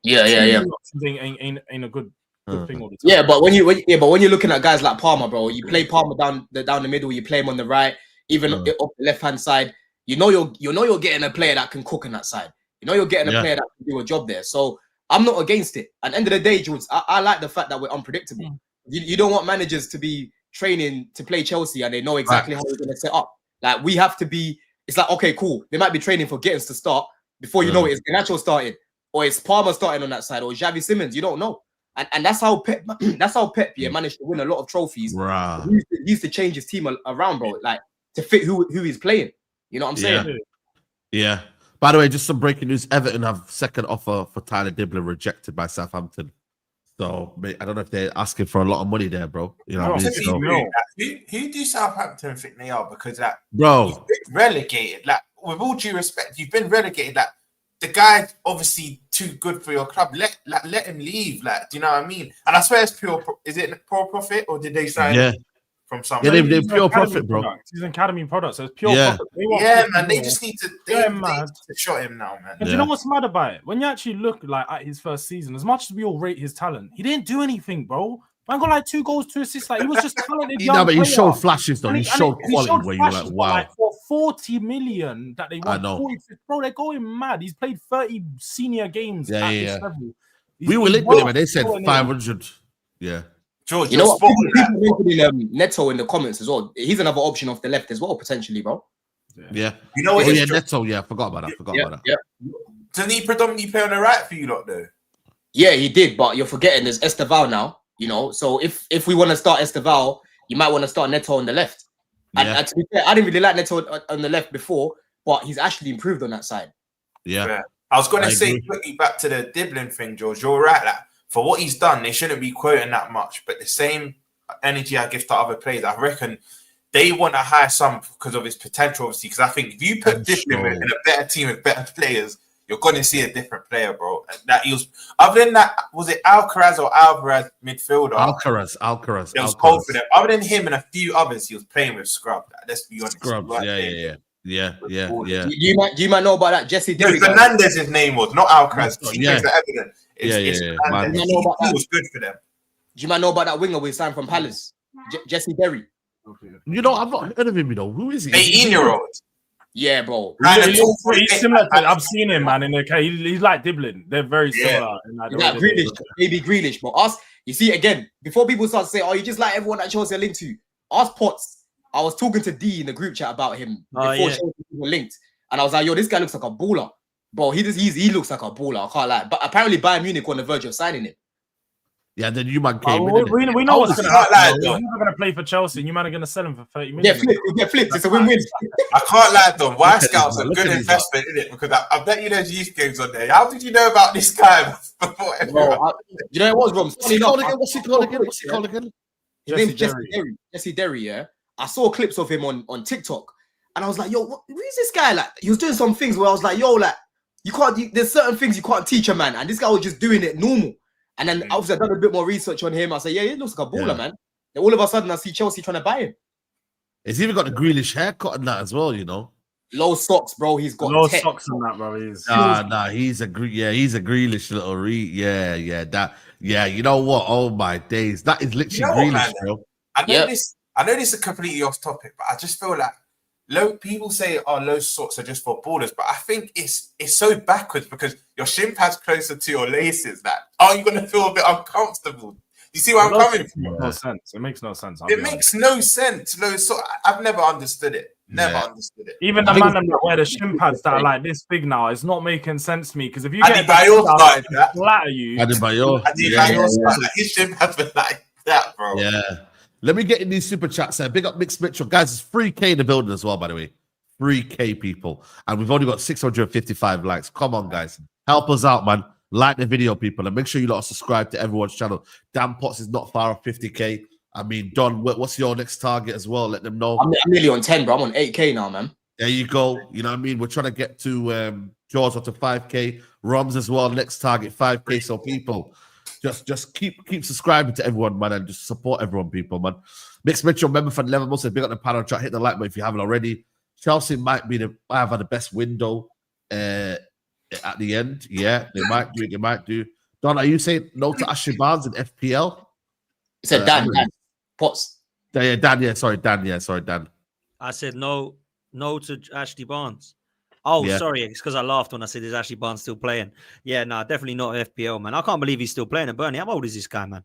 Speaker 2: Yeah.
Speaker 5: Ain't a good thing all the time.
Speaker 2: Yeah, but when you're looking at guys like Palmer, bro, you play Palmer down the middle, you play him on the right, even off the left hand side. You know you're getting a player that can cook on that side. You know you're getting a player that can do a job there. So I'm not against it. At the end of the day, Jules, I like the fact that we're unpredictable. You don't want managers to be training to play Chelsea and they know exactly how they're going to set up. Like we have to be. It's like okay, cool. They might be training for Gittins to start before you know it. It's Garnacho starting, or it's Palmer starting on that side, or Xavi Simons. You don't know. And that's how Pep. That's how Pep managed to win a lot of trophies.
Speaker 1: Right.
Speaker 2: He used to change his team around, bro, like to fit who he's playing. You know what I'm saying?
Speaker 1: Yeah. By the way, just some breaking news: Everton have second offer for Tyler Dibbler rejected by Southampton. So I don't know if they're asking for a lot of money there, bro. You know what I mean? So,
Speaker 4: who do Southampton think they are? Because like,
Speaker 1: bro,
Speaker 4: you've been relegated. Like, with all due respect, you've been relegated. Like, the guy's obviously too good for your club. Let him leave. Like, do you know what I mean? And I swear it's pure. Is it pure profit or did they sign him from somewhere?
Speaker 1: Yeah, they're pure profit, bro.
Speaker 5: He's an academy product, so it's pure profit.
Speaker 4: Man. They just need to. They need to shut him now, man.
Speaker 5: And do you know what's mad about it? When you actually look like at his first season, as much as we all rate his talent, he didn't do anything, bro. Man got like 2 goals, 2 assists. Like he was just talented.
Speaker 1: But he showed flashes though. He showed quality where you were like, wow.
Speaker 5: Like for 40 million that they want.
Speaker 1: I know.
Speaker 5: 40, bro, they're going mad. He's played 30 senior games at this level.
Speaker 1: We were linked with him and they said 500. Yeah.
Speaker 4: George,
Speaker 2: you know what? People mentioning Neto in the comments as well. He's another option off the left as well, potentially, bro.
Speaker 1: Yeah.
Speaker 4: You know what?
Speaker 1: Neto. Yeah, I forgot about that.
Speaker 2: Yeah.
Speaker 4: Didn't he predominantly play on the right for you lot though?
Speaker 2: Yeah, he did, but you're forgetting there's Esteval now. You know, so if we want to start Esteval, you might want to start Neto on the left. And to be fair, I didn't really like Neto on the left before, but he's actually improved on that side.
Speaker 4: Yeah. I was going to say quickly back to the Dibbling thing, George. You're right. Like, for what he's done, they shouldn't be quoting that much. But the same energy I give to other players, I reckon they want to hire some because of his potential, obviously. Because I think if you put Dibbling in a better team with better players, you're going to see a different player, bro. That he was. Other than that, was it Alcaraz or Alvarez midfielder?
Speaker 1: Alcaraz.
Speaker 4: It was cold for them. Other than him and a few others, he was playing with scrub. Let's be honest.
Speaker 1: Scrubs. Yeah.
Speaker 2: Do you might know about that Jesse Derry?
Speaker 4: Fernandez's name was not Alcaraz. He plays for Everton. He was good for them.
Speaker 2: Do you might know about that winger we signed from Palace, Jesse Derry?
Speaker 1: You know, I've not heard of him. You know, who is he?
Speaker 4: 18-year-old.
Speaker 2: Yeah, bro.
Speaker 5: He's similar to, I've seen him, man. In the he's like Dibbling. They're very similar.
Speaker 2: Like Grealish, maybe Grealish, but us. You see, again, before people start to say, "Oh, you just like everyone that Chelsea are linked to," us Potts. I was talking to D in the group chat about him before Chelsea were linked, and I was like, "Yo, this guy looks like a baller, bro. He looks like a baller. I can't lie." But apparently, Bayern Munich on the verge of signing him.
Speaker 1: Yeah, then you man came in.
Speaker 5: We know what's going to happen. He's not going to play for Chelsea, and you man are going to sell him for 30 million.
Speaker 2: Yeah, flipped. It's a win-win.
Speaker 4: I can't lie, Don. White Scout's a good investment, isn't it? Because I bet you there's youth games on there. How did you know about this guy before?
Speaker 2: You know what was wrong?
Speaker 1: What's he called again?
Speaker 2: His name's Jesse Derry. Yeah, I saw clips of him on TikTok, and I was like, "Yo, who is this guy?" Like, he was doing some things where I was like, "Yo, like, you can't. There's certain things you can't teach a man," and this guy was just doing it normal. And then obviously I done a bit more research on him. I said, yeah, he looks like a baller, man. And all of a sudden I see Chelsea trying to buy him.
Speaker 1: He's even got the Grealish haircut and that as well, you know.
Speaker 2: Low socks, bro. He's got
Speaker 5: low socks and that, bro.
Speaker 1: He's a Grealish little you know what? Oh my days. That is literally Grealish, bro.
Speaker 4: I know this is completely off topic, but I just feel like people say, low socks are just for ballers, but I think it's so backwards because your shin pad's closer to your laces. That are you going to feel a bit uncomfortable? You see where I'm coming from?
Speaker 5: No sense. It makes no sense.
Speaker 4: It makes no sense. I've never understood it. Understood it.
Speaker 5: Even the man that wear the shin pads that are like this big now, it's not making sense to me because if you get
Speaker 4: flatter
Speaker 5: you,
Speaker 4: his shin pads were like that, bro.
Speaker 1: Yeah. Let me get in these super chats there. Big up Mixed Mitchell. Guys, it's 3K in the building as well, by the way. 3K people. And we've only got 655 likes. Come on, guys. Help us out, man. Like the video, people. And make sure you lot subscribe to everyone's channel. Dan Potts is not far off 50K. I mean, Don, what's your next target as well? Let them know.
Speaker 2: I'm nearly on 10, bro. I'm on 8K now, man.
Speaker 1: There you go. You know what I mean? We're trying to get to Jaws up to 5K. Roms as well. Next target, 5K. So people... Just keep subscribing to everyone, man, and just support everyone, people, man. Mixed Mitchell, member for 11 months. Big up the panel chat. Hit the like button if you haven't already. Chelsea might have had the best window at the end. Yeah, they might do. Don, are you saying no to Ashley Barnes in FPL?
Speaker 2: It said Dan Potts.
Speaker 1: Dan. Sorry, Dan.
Speaker 3: I said no to Ashley Barnes. Oh, sorry. It's because I laughed when I said, is Ashley Barnes still playing? Yeah, no, definitely not FPL, man. I can't believe he's still playing at Burnley. How old is this guy, man?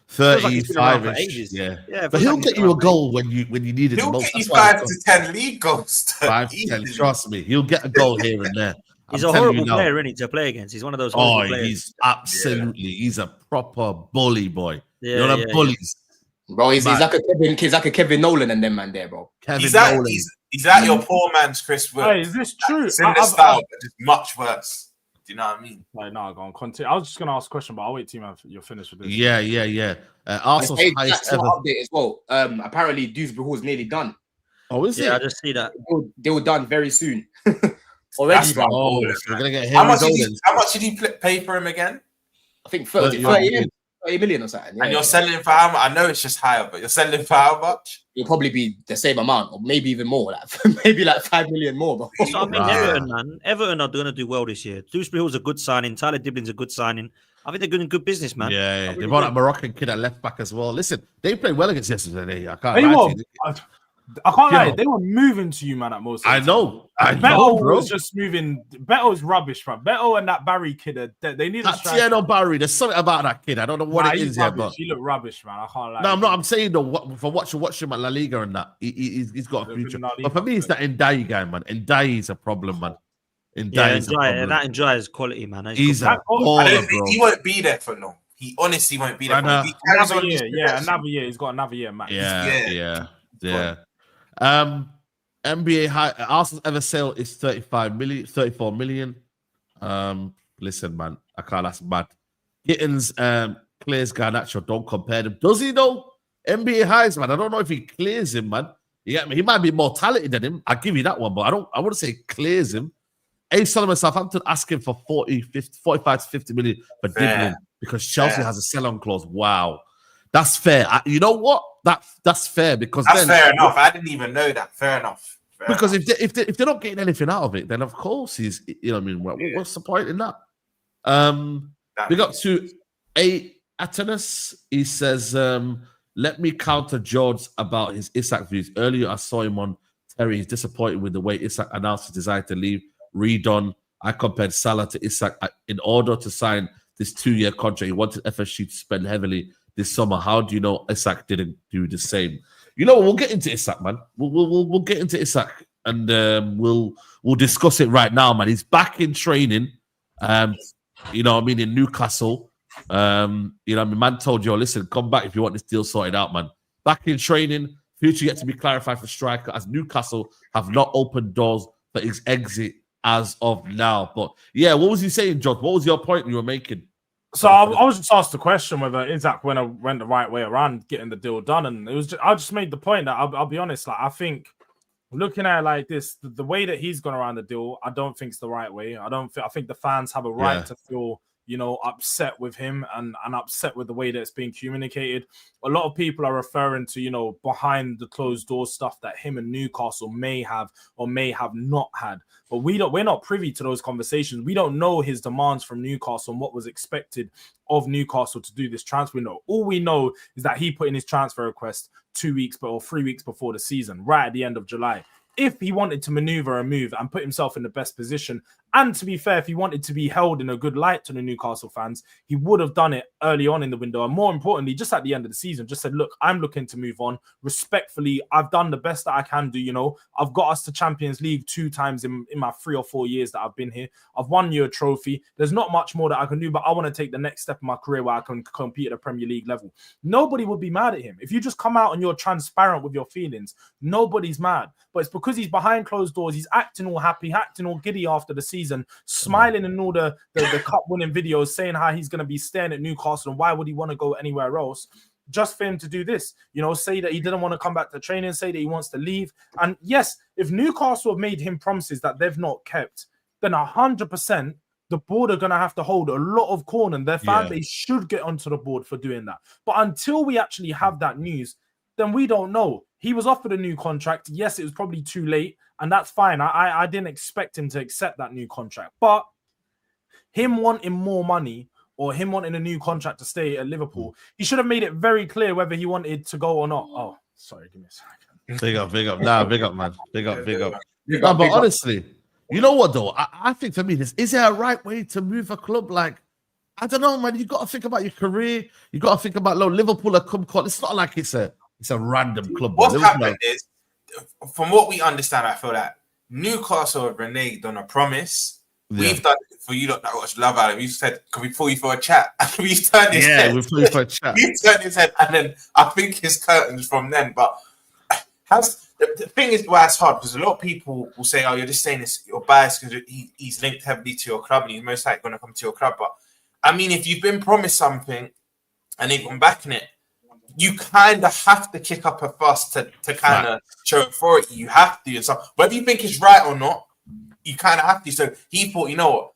Speaker 3: Feels like he's been around
Speaker 1: 35
Speaker 3: for ages.
Speaker 1: yeah.
Speaker 3: Yeah,
Speaker 1: But he'll get you a goal when you need it the
Speaker 4: He'll
Speaker 1: most.
Speaker 4: get you
Speaker 1: That's why
Speaker 4: 5 to 10 league goals.
Speaker 1: 5 to 10. Trust me, he'll get a goal here and there.
Speaker 3: He's
Speaker 1: I'm
Speaker 3: a
Speaker 1: telling
Speaker 3: horrible
Speaker 1: you now.
Speaker 3: player, isn't he, to play against? He's one of those horrible players.
Speaker 1: He's absolutely. He's a proper bully boy.
Speaker 3: Yeah,
Speaker 1: you know them bullies.
Speaker 2: Bro, he's like a Kevin Nolan and them man there, bro.
Speaker 4: He's at your poor man's Chris Wood.
Speaker 5: Hey, is this true?
Speaker 4: It's in the style, but just much worse. Do you know what I mean?
Speaker 5: Like, no, go on. Continue. I was just going to ask a question, but I'll wait till you're finished with this.
Speaker 1: Yeah. Arsenal's highest ever.
Speaker 2: Update as well. Apparently, Dewsbury Hall's nearly done.
Speaker 1: Oh, is it?
Speaker 3: Yeah, I just see that.
Speaker 2: They were done very soon. Already done.
Speaker 1: Oh, so we're gonna get
Speaker 4: how much did he pay for him again?
Speaker 2: I think 30 million or something. Yeah,
Speaker 4: and you're selling for how much? I know it's just higher, but you're selling for how much?
Speaker 2: It'll probably be the same amount, or maybe even more. Maybe like 5 million more. Bro.
Speaker 3: So I mean, Everton are going to do well this year. Dewsbury Hall's a good signing. Tyler Diblin's a good signing. I think they're doing good business, man.
Speaker 1: Yeah. They brought a Moroccan kid at left back as well. Listen, they played well against yesterday. I can't
Speaker 5: lie. They were moving to you, man, at most.
Speaker 1: I know,
Speaker 5: Beto
Speaker 1: bro.
Speaker 5: was just moving. Beto's rubbish, man. Beto and that Barry kid, they need a striker.
Speaker 1: Tieno Barry, there's something about that kid. I don't know what it is here, but
Speaker 5: he looked rubbish, man. I can't lie.
Speaker 1: No, I'm not. I'm saying though, for watching him at La Liga and that, he's got a future. But for me, it's that Ndiaye guy, man. Ndiaye is a problem, man.
Speaker 3: Ndiaye is quality, man.
Speaker 1: He's a baller,
Speaker 4: I don't think
Speaker 1: bro.
Speaker 4: he won't be there for long. He honestly won't be there.
Speaker 5: Another year. He's got another year, max.
Speaker 1: Yeah. NBA high Arsenal's ever sale is 34 million. Listen, man, I can't. That's mad. Gittins clears Garnacho. Don't compare them. Does he though? NBA highs, man. I don't know if he clears him, man. He might be more talented than him. I'll give you that one, but I wouldn't say clears him. A. Solomon, Southampton asking for 45 to 50 million for Diblin because Chelsea has a sell-on clause. Wow. That's fair. You know what? That's fair because
Speaker 4: that's fair enough. I didn't even know that. Fair enough.
Speaker 1: Because if they're not getting anything out of it, then of course he's, you know what I mean. What's the point in that? We got to A. Atenus. He says, "Let me counter George about his Isak views. Earlier, I saw him on Terry. He's disappointed with the way Isak announced his desire to leave. Redone. I compared Salah to Isak in order to sign this 2-year contract. He wanted FSG to spend heavily this summer. How do you know Isak didn't do the same?" You know, we'll get into Isak, man. We'll get into Isak and we'll discuss it right now, man. He's back in training. You know what I mean, in Newcastle. You know what I mean, man told you, listen, come back if you want this deal sorted out, man. Back in training, future yet to be clarified for striker, as Newcastle have not opened doors for his exit as of now. But yeah, what was he saying, George? What was your point you were making?
Speaker 5: So I was just asked the question whether Isak went the right way around getting the deal done, and I just made the point that I'll be honest, like I think looking at it like this, the way that he's gone around the deal, I don't think it's the right way. I think the fans have a right to feel, you know, upset with him and upset with the way that it's being communicated. A lot of people are referring to, you know, behind the closed door stuff that him and Newcastle may have or may have not had. But we're not privy to those conversations. We don't know his demands from Newcastle and what was expected of Newcastle to do this transfer window. All we know is that he put in his transfer request 2 weeks or 3 weeks before the season, right at the end of July. If he wanted to maneuver and move and put himself in the best position, and to be fair, if he wanted to be held in a good light to the Newcastle fans, he would have done it early on in the window. And more importantly, just at the end of the season, just said, look, I'm looking to move on. Respectfully, I've done the best that I can do. You know, I've got us to Champions League 2 times in my 3 or 4 years that I've been here. I've won you a trophy. There's not much more that I can do, but I want to take the next step in my career where I can compete at a Premier League level. Nobody would be mad at him. If you just come out and you're transparent with your feelings, nobody's mad. But it's because he's behind closed doors. He's acting all happy, acting all giddy after the season, smiling in all the cup-winning videos, saying how he's going to be staying at Newcastle and why would he want to go anywhere else, just for him to do this. You know, say that he didn't want to come back to training, say that he wants to leave. And yes, if Newcastle have made him promises that they've not kept, then 100% the board are going to have to hold a lot of corn, and their fan base should get onto the board for doing that. But until we actually have that news, then we don't know. He was offered a new contract. Yes, it was probably too late, and that's fine. I didn't expect him to accept that new contract. But him wanting more money or him wanting a new contract to stay at Liverpool, he should have made it very clear whether he wanted to go or not. Oh, sorry, give me a second.
Speaker 1: Big up. Nah, big up, man. Big up. No, but honestly, you know what, though? I think for me, is there a right way to move a club? Like, I don't know, man. You got to think about your career. You got to think about Liverpool have come call. It's not like it's a random club.
Speaker 4: What's
Speaker 1: Liverpool
Speaker 4: happened is, from what we understand, I feel like Newcastle have reneged on a promise. We've done it for you lot that watch Love Island. We said, "Can we pull you for a chat?" We've turned his head.
Speaker 1: we've pulled you for a chat.
Speaker 4: We've turned his head, and then I think his curtains from then. But the thing is, why it's hard because a lot of people will say, "Oh, you're just saying this, you're biased because he's linked heavily to your club and he's most likely going to come to your club." But I mean, if you've been promised something and they've gone back in it, you kind of have to kick up a fuss to kind of show authority. You have to. So whether you think it's right or not, you kind of have to. So he thought, you know what?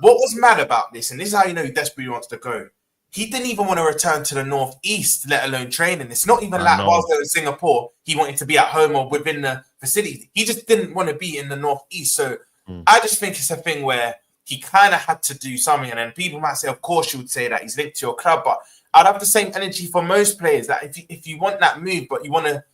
Speaker 4: What was mad about this, and this is how you know he desperately wants to go. He didn't even want to return to the northeast, let alone training. It's not even like whilst they were in Singapore, he wanted to be at home or within the facility. He just didn't want to be in the northeast. So I just think it's a thing where he kind of had to do something. And then people might say, of course, you would say that he's linked to your club, but I'd have the same energy for most players. That if you want that move, but you want to,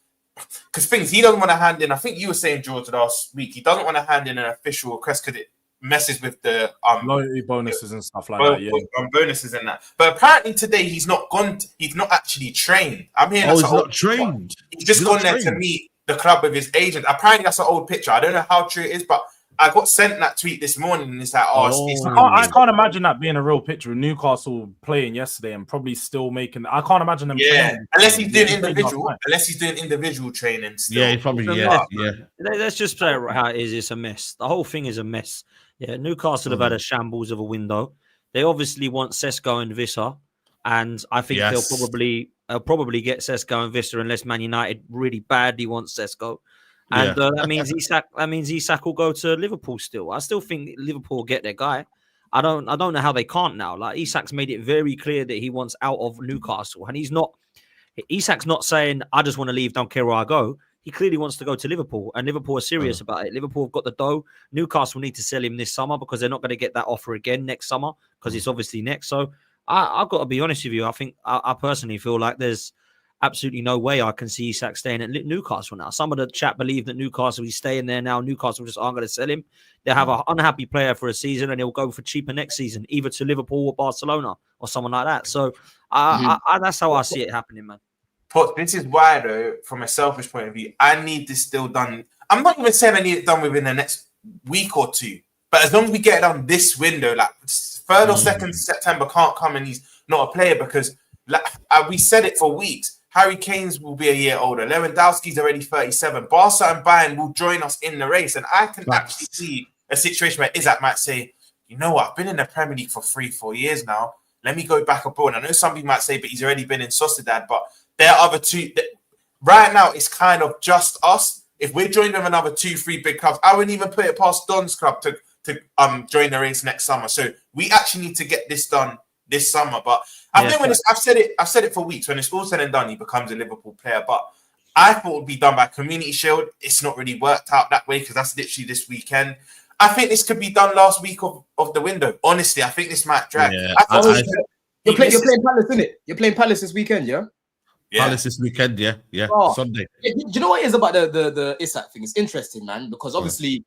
Speaker 4: because he doesn't want to hand in. I think you were saying, George, last week, he doesn't want to hand in an official request because it messes with the
Speaker 5: loyalty bonuses and stuff like that. Yeah,
Speaker 4: bonuses and that. But apparently today he's not gone. He's not actually trained. I'm hearing
Speaker 1: he's not trained.
Speaker 4: He's just gone there to meet the club with his agent. Apparently that's an old picture. I don't know how true it is, but I got sent that tweet this morning, and it's like,
Speaker 5: I can't imagine that being a real picture of Newcastle playing yesterday and probably still making. I can't imagine them.
Speaker 4: Yeah, unless he's doing individual training. Still.
Speaker 1: Yeah, he probably. Yeah.
Speaker 3: Let's just say how it is. It's a mess. The whole thing is a mess. Yeah, Newcastle have had a shambles of a window. They obviously want Sesko and Visser, and I think they'll probably get Sesko and Visser unless Man United really badly wants Sesko. And that means Isak will go to Liverpool still. I still think Liverpool will get their guy. I don't know how they can't now. Like Isak's made it very clear that he wants out of Newcastle. And Isak's not saying, I just want to leave, don't care where I go. He clearly wants to go to Liverpool, and Liverpool are serious about it. Liverpool have got the dough. Newcastle need to sell him this summer because they're not going to get that offer again next summer because it's obviously next. So I've got to be honest with you. I think I personally feel like there's absolutely no way I can see Isak staying at Newcastle now. Some of the chat believe that Newcastle is staying there now. Newcastle just aren't going to sell him. They'll have an unhappy player for a season and he'll go for cheaper next season, either to Liverpool or Barcelona or someone like that. So that's how I see it happening, man.
Speaker 4: But this is why, though, from a selfish point of view, I need this still done. I'm not even saying I need it done within the next week or two, but as long as we get it done this window, like 3rd or 2nd September can't come and he's not a player because we said it for weeks. Harry Kane's will be a year older. Lewandowski's already 37. Barca and Bayern will join us in the race. And I can actually see a situation where Isak might say, you know what, I've been in the Premier League for 3-4 years now. Let me go back abroad. I know some people might say, but he's already been in Sociedad. But there are other two. Right now, it's kind of just us. If we're joining with another 2-3 big clubs, I wouldn't even put it past Don's club to join the race next summer. So we actually need to get this done this summer. But I think when I've said it for weeks, when it's all said and done, he becomes a Liverpool player. But I thought it would be done by Community Shield. It's not really worked out that way because that's literally this weekend. I think this could be done last week of the window. Honestly, I think this might drag.
Speaker 2: Yeah, you're playing Palace, isn't it? You're playing Palace this weekend, yeah?
Speaker 1: Palace this weekend, yeah. Sunday.
Speaker 2: Do you know what it is about the Isak thing? It's interesting, man, because obviously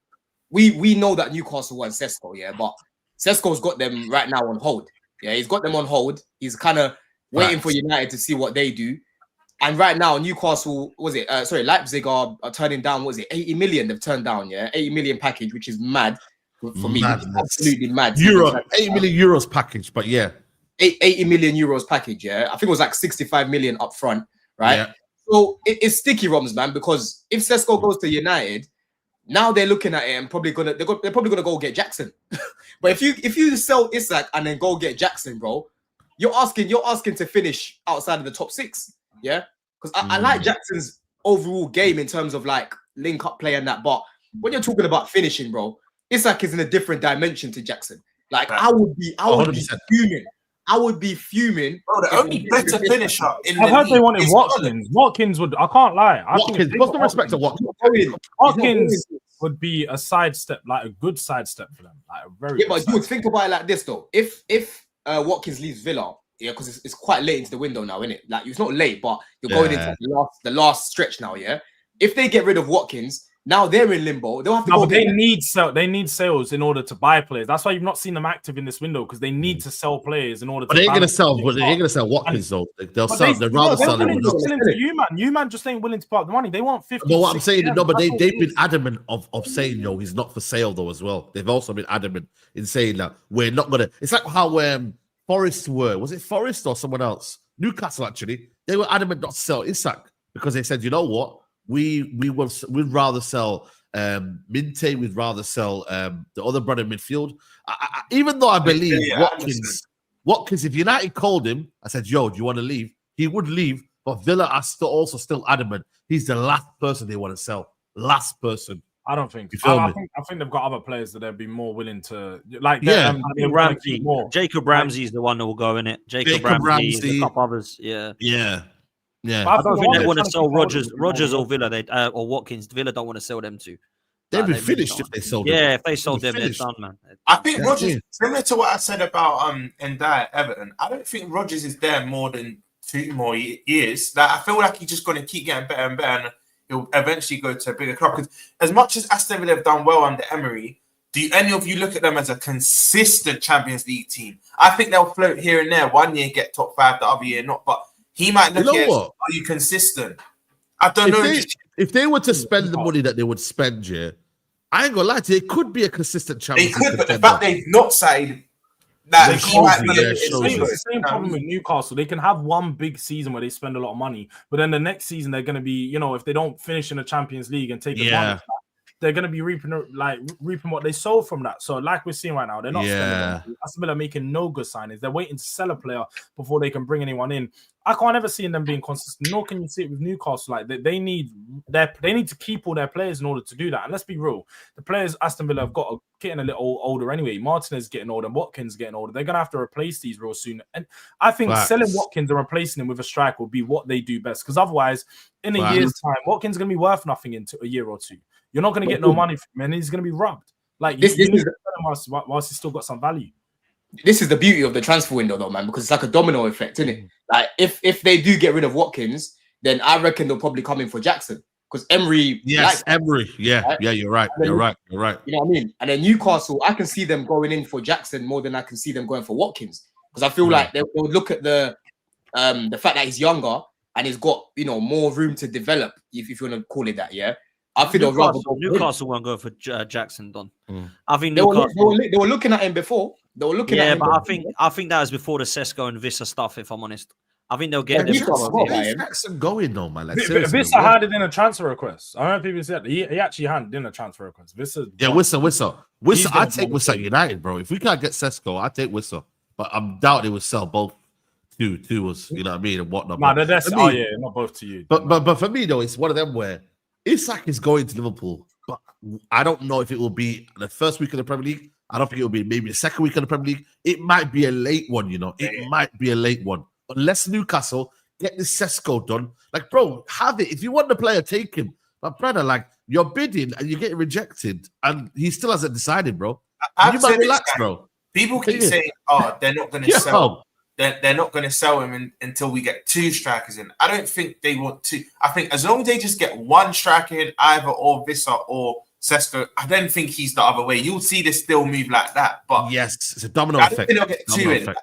Speaker 2: we know that Newcastle wants Sesko, yeah, but Sesko's got them right now on hold. Yeah, he's got them on hold. He's kind of waiting for United to see what they do. And right now, Newcastle, Leipzig are turning down, 80 million they've turned down, yeah? 80 million package, which is mad for me. Absolutely mad.
Speaker 1: 80 million euros package, but yeah.
Speaker 2: 80 million euros package, yeah? I think it was like 65 million up front, right? Yeah. So it's sticky Roms, man, because if Sesko goes to United, now they're looking at it and they're probably gonna go get Jackson. But if you sell Isak and then go get Jackson, bro, you're asking to finish outside of the top 6, yeah? Because I like Jackson's overall game in terms of like link up play and that. But when you're talking about finishing, bro, Isak is in a different dimension to Jackson. Like I would be fuming. I would be fuming.
Speaker 4: Bro, the only better finisher in
Speaker 5: I've heard they wanted Watkins. Watkins would. I can't lie.
Speaker 1: Watkins. What's the respect of Watkins?
Speaker 5: Watkins would be a sidestep, like a good sidestep for them. Like a very.
Speaker 2: Yeah, but you would think about it like this though. If Watkins leaves Villa, yeah, because it's quite late into the window now, isn't it? Like it's not late, but you're going into the last stretch now. Yeah. If they get rid of Watkins, Now they're in limbo. They'll have to
Speaker 5: No,
Speaker 2: go
Speaker 5: but they
Speaker 2: get
Speaker 5: need sales in order to buy players. That's why you've not seen them active in this window because they need to sell players in order.
Speaker 1: But
Speaker 5: to
Speaker 1: they ain't gonna
Speaker 5: balance
Speaker 1: sell.
Speaker 5: their
Speaker 1: But they ain't
Speaker 5: stock.
Speaker 1: gonna sell Watkins though. They'll
Speaker 5: But
Speaker 1: sell. They'd rather
Speaker 5: they're
Speaker 1: sell him.
Speaker 5: willing
Speaker 1: With
Speaker 5: to
Speaker 1: nothing.
Speaker 5: sell him to you, man. You man just ain't willing to put up the money. They want 50.
Speaker 1: But what I'm
Speaker 5: 60
Speaker 1: saying,
Speaker 5: M.
Speaker 1: no, but
Speaker 5: That's what
Speaker 1: they've
Speaker 5: it
Speaker 1: been
Speaker 5: is.
Speaker 1: adamant of saying, yo, he's not for sale though as well. They've also been adamant in saying that we're not gonna. It's like how Forest were. Was it Forest or someone else? Newcastle actually. They were adamant not to sell Isak because they said, you know what, we'd rather sell Midday, we'd rather sell the other brother in midfield. Even though I believe Watkins, if United called him, I said, yo, do you want to leave? He would leave, but Villa are still adamant. He's the last person they want to sell. Last person.
Speaker 5: I don't think.
Speaker 1: You feel
Speaker 5: I
Speaker 1: me?
Speaker 5: think they've got other players that they'd be more willing to like.
Speaker 1: Yeah.
Speaker 3: I think Ramsey, Jacob Ramsey's the one that will go in it. Jacob Ramsey, a couple others. Yeah.
Speaker 5: But
Speaker 3: I don't think they want to sell
Speaker 5: Rodgers
Speaker 3: Rodgers or Villa. Or Watkins. Villa don't want to sell them too.
Speaker 1: They'd be finished if they sold them.
Speaker 3: Yeah, if they sold them, they're done, man.
Speaker 4: I think Rodgers, similar to what I said about Ndiaye at Everton, I don't think Rodgers is there more than 2 more years. Like, I feel like he's just going to keep getting better and better, and he'll eventually go to a bigger club. Because as much as Aston Villa have done well under Emery, do any of you look at them as a consistent Champions League team? I think they'll float here and there. One year get top 5, the other year not. But he might look at, are you consistent? I don't know.
Speaker 1: If they were to spend the money that they would spend, yeah, I ain't gonna lie to you, it could be a consistent Champions League.
Speaker 4: They could, but the fact they've not signed,
Speaker 5: it's the same problem with Newcastle. They can have one big season where they spend a lot of money, but then the next season they're going to be, if they don't finish in the Champions League and take advantage of that, they're going to be reaping what they sold from that. So like we're seeing right now, they're not spending money. Aston Villa making no good signings. They're waiting to sell a player before they can bring anyone in. I can't ever see them being consistent, nor can you see it with Newcastle. Like they need to keep all their players in order to do that. And let's be real, the players Aston Villa have got are getting a little older anyway. Martinez is getting older, and Watkins is getting older. They're gonna have to replace these real soon. And I think selling Watkins and replacing him with a striker will be what they do best. Because otherwise, in a year's time, Watkins is gonna be worth nothing into a year or two. You're not gonna get no money from him, and he's gonna be robbed. Like you need to sell him whilst he's still got some value.
Speaker 2: This is the beauty of the transfer window, though, man, because it's like a domino effect, isn't it? Like, if they do get rid of Watkins, then I reckon they'll probably come in for Jackson because Emery.
Speaker 1: Emery. Yeah, you're right. You're right.
Speaker 2: You know what I mean? And then Newcastle, I can see them going in for Jackson more than I can see them going for Watkins because I feel like they'll look at the fact that he's younger and he's got more room to develop, if you want to call it that. Yeah. I think
Speaker 3: Newcastle won't go for Jackson, Don. I think
Speaker 2: they were looking at him before. They were looking at him.
Speaker 3: But I think that was before the Sesko and Vissa stuff. If I'm honest, I think they'll get them.
Speaker 1: Where's Jackson going though, man? Like,
Speaker 5: Vissa handed in a transfer request. I remember people said he actually handed in a transfer request. Wissa.
Speaker 1: I take Wissa United, bro. If we can't get Sesko, I take Wissa. But I'm doubt they would sell both. Two was, you know what I mean, and whatnot.
Speaker 5: Not both to you.
Speaker 1: But for me though, it's one of them where Isak is going to Liverpool, but I don't know if it will be the first week of the Premier League. I don't think it will be maybe the second week of the Premier League. It might be a late one, It might be a late one. Unless Newcastle get this Sesko done. Like, bro, have it. If you want the player, take him. But brother, like, you're bidding and you're getting rejected, and he still hasn't decided, bro. You might relax, bro.
Speaker 4: People keep saying, they're not going to sell. They're not going to sell him until we get 2 strikers in. I don't think they want to. I think as long as they just get 1 striker in, either or Vissa or Sesko, I don't think he's the other way. You'll see this still move like that. But
Speaker 1: yes, it's a domino
Speaker 4: effect.
Speaker 1: I
Speaker 4: don't think they'll get 2 in.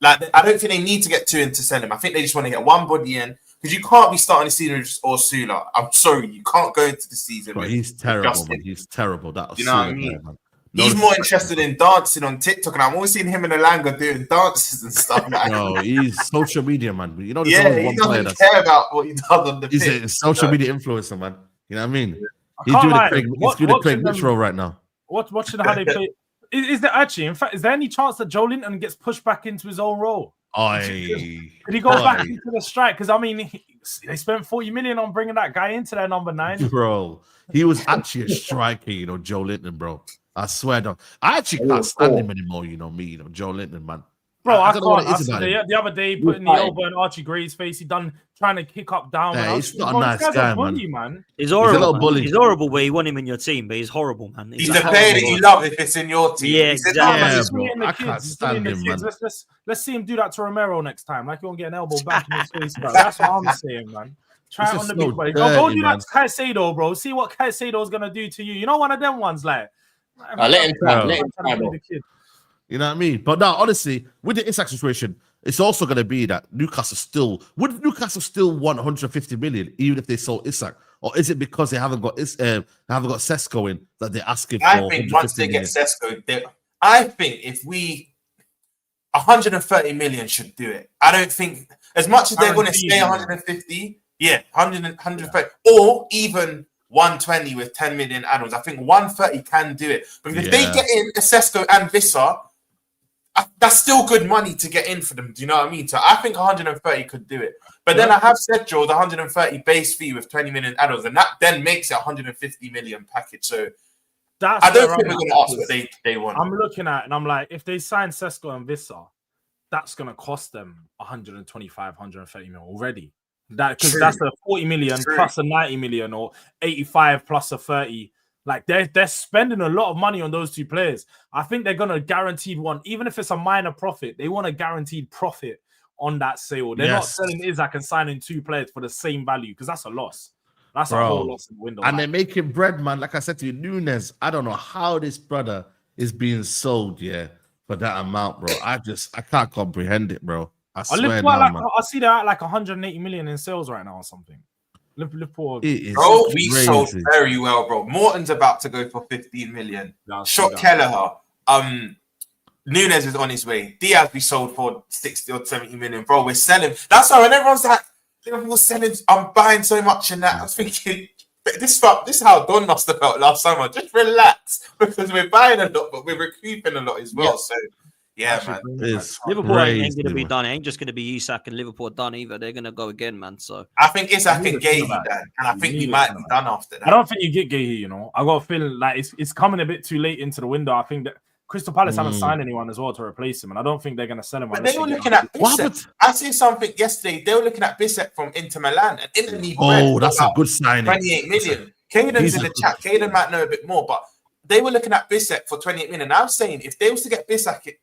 Speaker 4: Like, I don't think they need to get 2 in to sell him. I think they just want to get 1 body in because you can't be starting the season with Ursula. I'm sorry, you can't go into the season.
Speaker 1: Bro, he's terrible, man. He's terrible. That was,
Speaker 4: you know what I mean? Man. He's more interested in dancing on TikTok, and I'm always seeing him and Alanga doing dances and stuff. Like.
Speaker 1: No, he's social media, man. There's only
Speaker 4: he doesn't care about what he does on the pitch.
Speaker 1: He's a social media influencer, man. You know what I mean? He's doing the Craig Mitchell right now.
Speaker 5: Watching how they play. Is there actually, in fact, is there any chance that Joe Linton gets pushed back into his own role? Could he go back into the strike? Because, I mean, they spent 40 million on bringing that guy into their number 9.
Speaker 1: Bro, he was actually a striker, Joe Linton, bro. I swear, dog. I actually can't stand him anymore, Joe Linton, man.
Speaker 5: Bro, I can't. The other day, putting the elbow in Archie Gray's face, he done trying to kick up down.
Speaker 1: Yeah, he's not a nice guy, man.
Speaker 3: He's horrible. He's a little bully. He's horrible, but you want him in your team, but he's horrible, man.
Speaker 4: He's the player that you love if it's in your team.
Speaker 3: Yeah, exactly.
Speaker 1: I can't stand him, man.
Speaker 5: Let's see him do that to Romero next time. Like, you won't get an elbow back in his face, bro. That's what I'm saying, man. Try it on the big boy. Go do that to Caicedo, bro. See what Caicedo's gonna do to you. You know, one of them ones like.
Speaker 2: Let him try. Let him try, bro.
Speaker 1: You know what I mean? But now, honestly, with the Isak situation, it's also going to be that Newcastle still want 150 million even if they sold Isak, or is it because they haven't got Sesko in that they're asking for?
Speaker 4: I think once they get Sesko, I think if 130 million should do it. I don't think as much as they're going to stay 150, 130, or even 120 with 10 million add-ons. I think 130 can do it. But if they get in Sesko and Vissa, that's still good money to get in for them. Do you know what I mean? So I think 130 could do it. But then I have said, Joe, the 130 base fee with 20 million add-ons, and that then makes it 150 million package. So I don't think we're going to ask what they want.
Speaker 5: I'm looking at it and I'm like, if they sign Sesko and Vissa, that's going to cost them 125, 130 million already. Because that's a 40 million plus a 90 million or 85 plus a 30. Like they're spending a lot of money on those two players. I think they're gonna guaranteed one, even if it's a minor profit. They want a guaranteed profit on that sale. They're not selling Isak and signing two players for the same value because that's a loss. That's a whole loss in the window.
Speaker 1: And they're making bread, man. Like I said to you, Nunes. I don't know how this brother is being sold, for that amount, bro. I can't comprehend it, bro. I swear, man.
Speaker 5: I see they're at like 180 million in sales right now or something. Liverpool.
Speaker 4: Bro, we sold very well, bro. Morton's about to go for 15 million. Shot Kelleher. Nunes is on his way. Diaz we sold for 60 or 70 million, bro. We're selling. That's why when everyone's like, Liverpool's selling, I'm buying so much in that. I was thinking, this is how Don must have felt last summer. Just relax because we're buying a lot, but we're recouping a lot as well. So. Yeah, man.
Speaker 3: Liverpool ain't going to be done. It ain't just going to be Isak and Liverpool done either. They're going to go again, man. So
Speaker 4: I think Isak and Gahey done, and I think we might be done after that.
Speaker 5: I don't think you get Gahey. You know, I got a feeling like it's coming a bit too late into the window. I think that Crystal Palace haven't signed anyone as well to replace him, and I don't think they're going to sell him.
Speaker 4: But they were looking at Bissek. I seen something yesterday. They were looking at Bissek from Inter Milan, and Inter need
Speaker 1: that's a good signing.
Speaker 4: 28 million. Caden's in the chat. Caden might know a bit more, but they were looking at Bissek for 28 million. I was saying if they was to get Bissek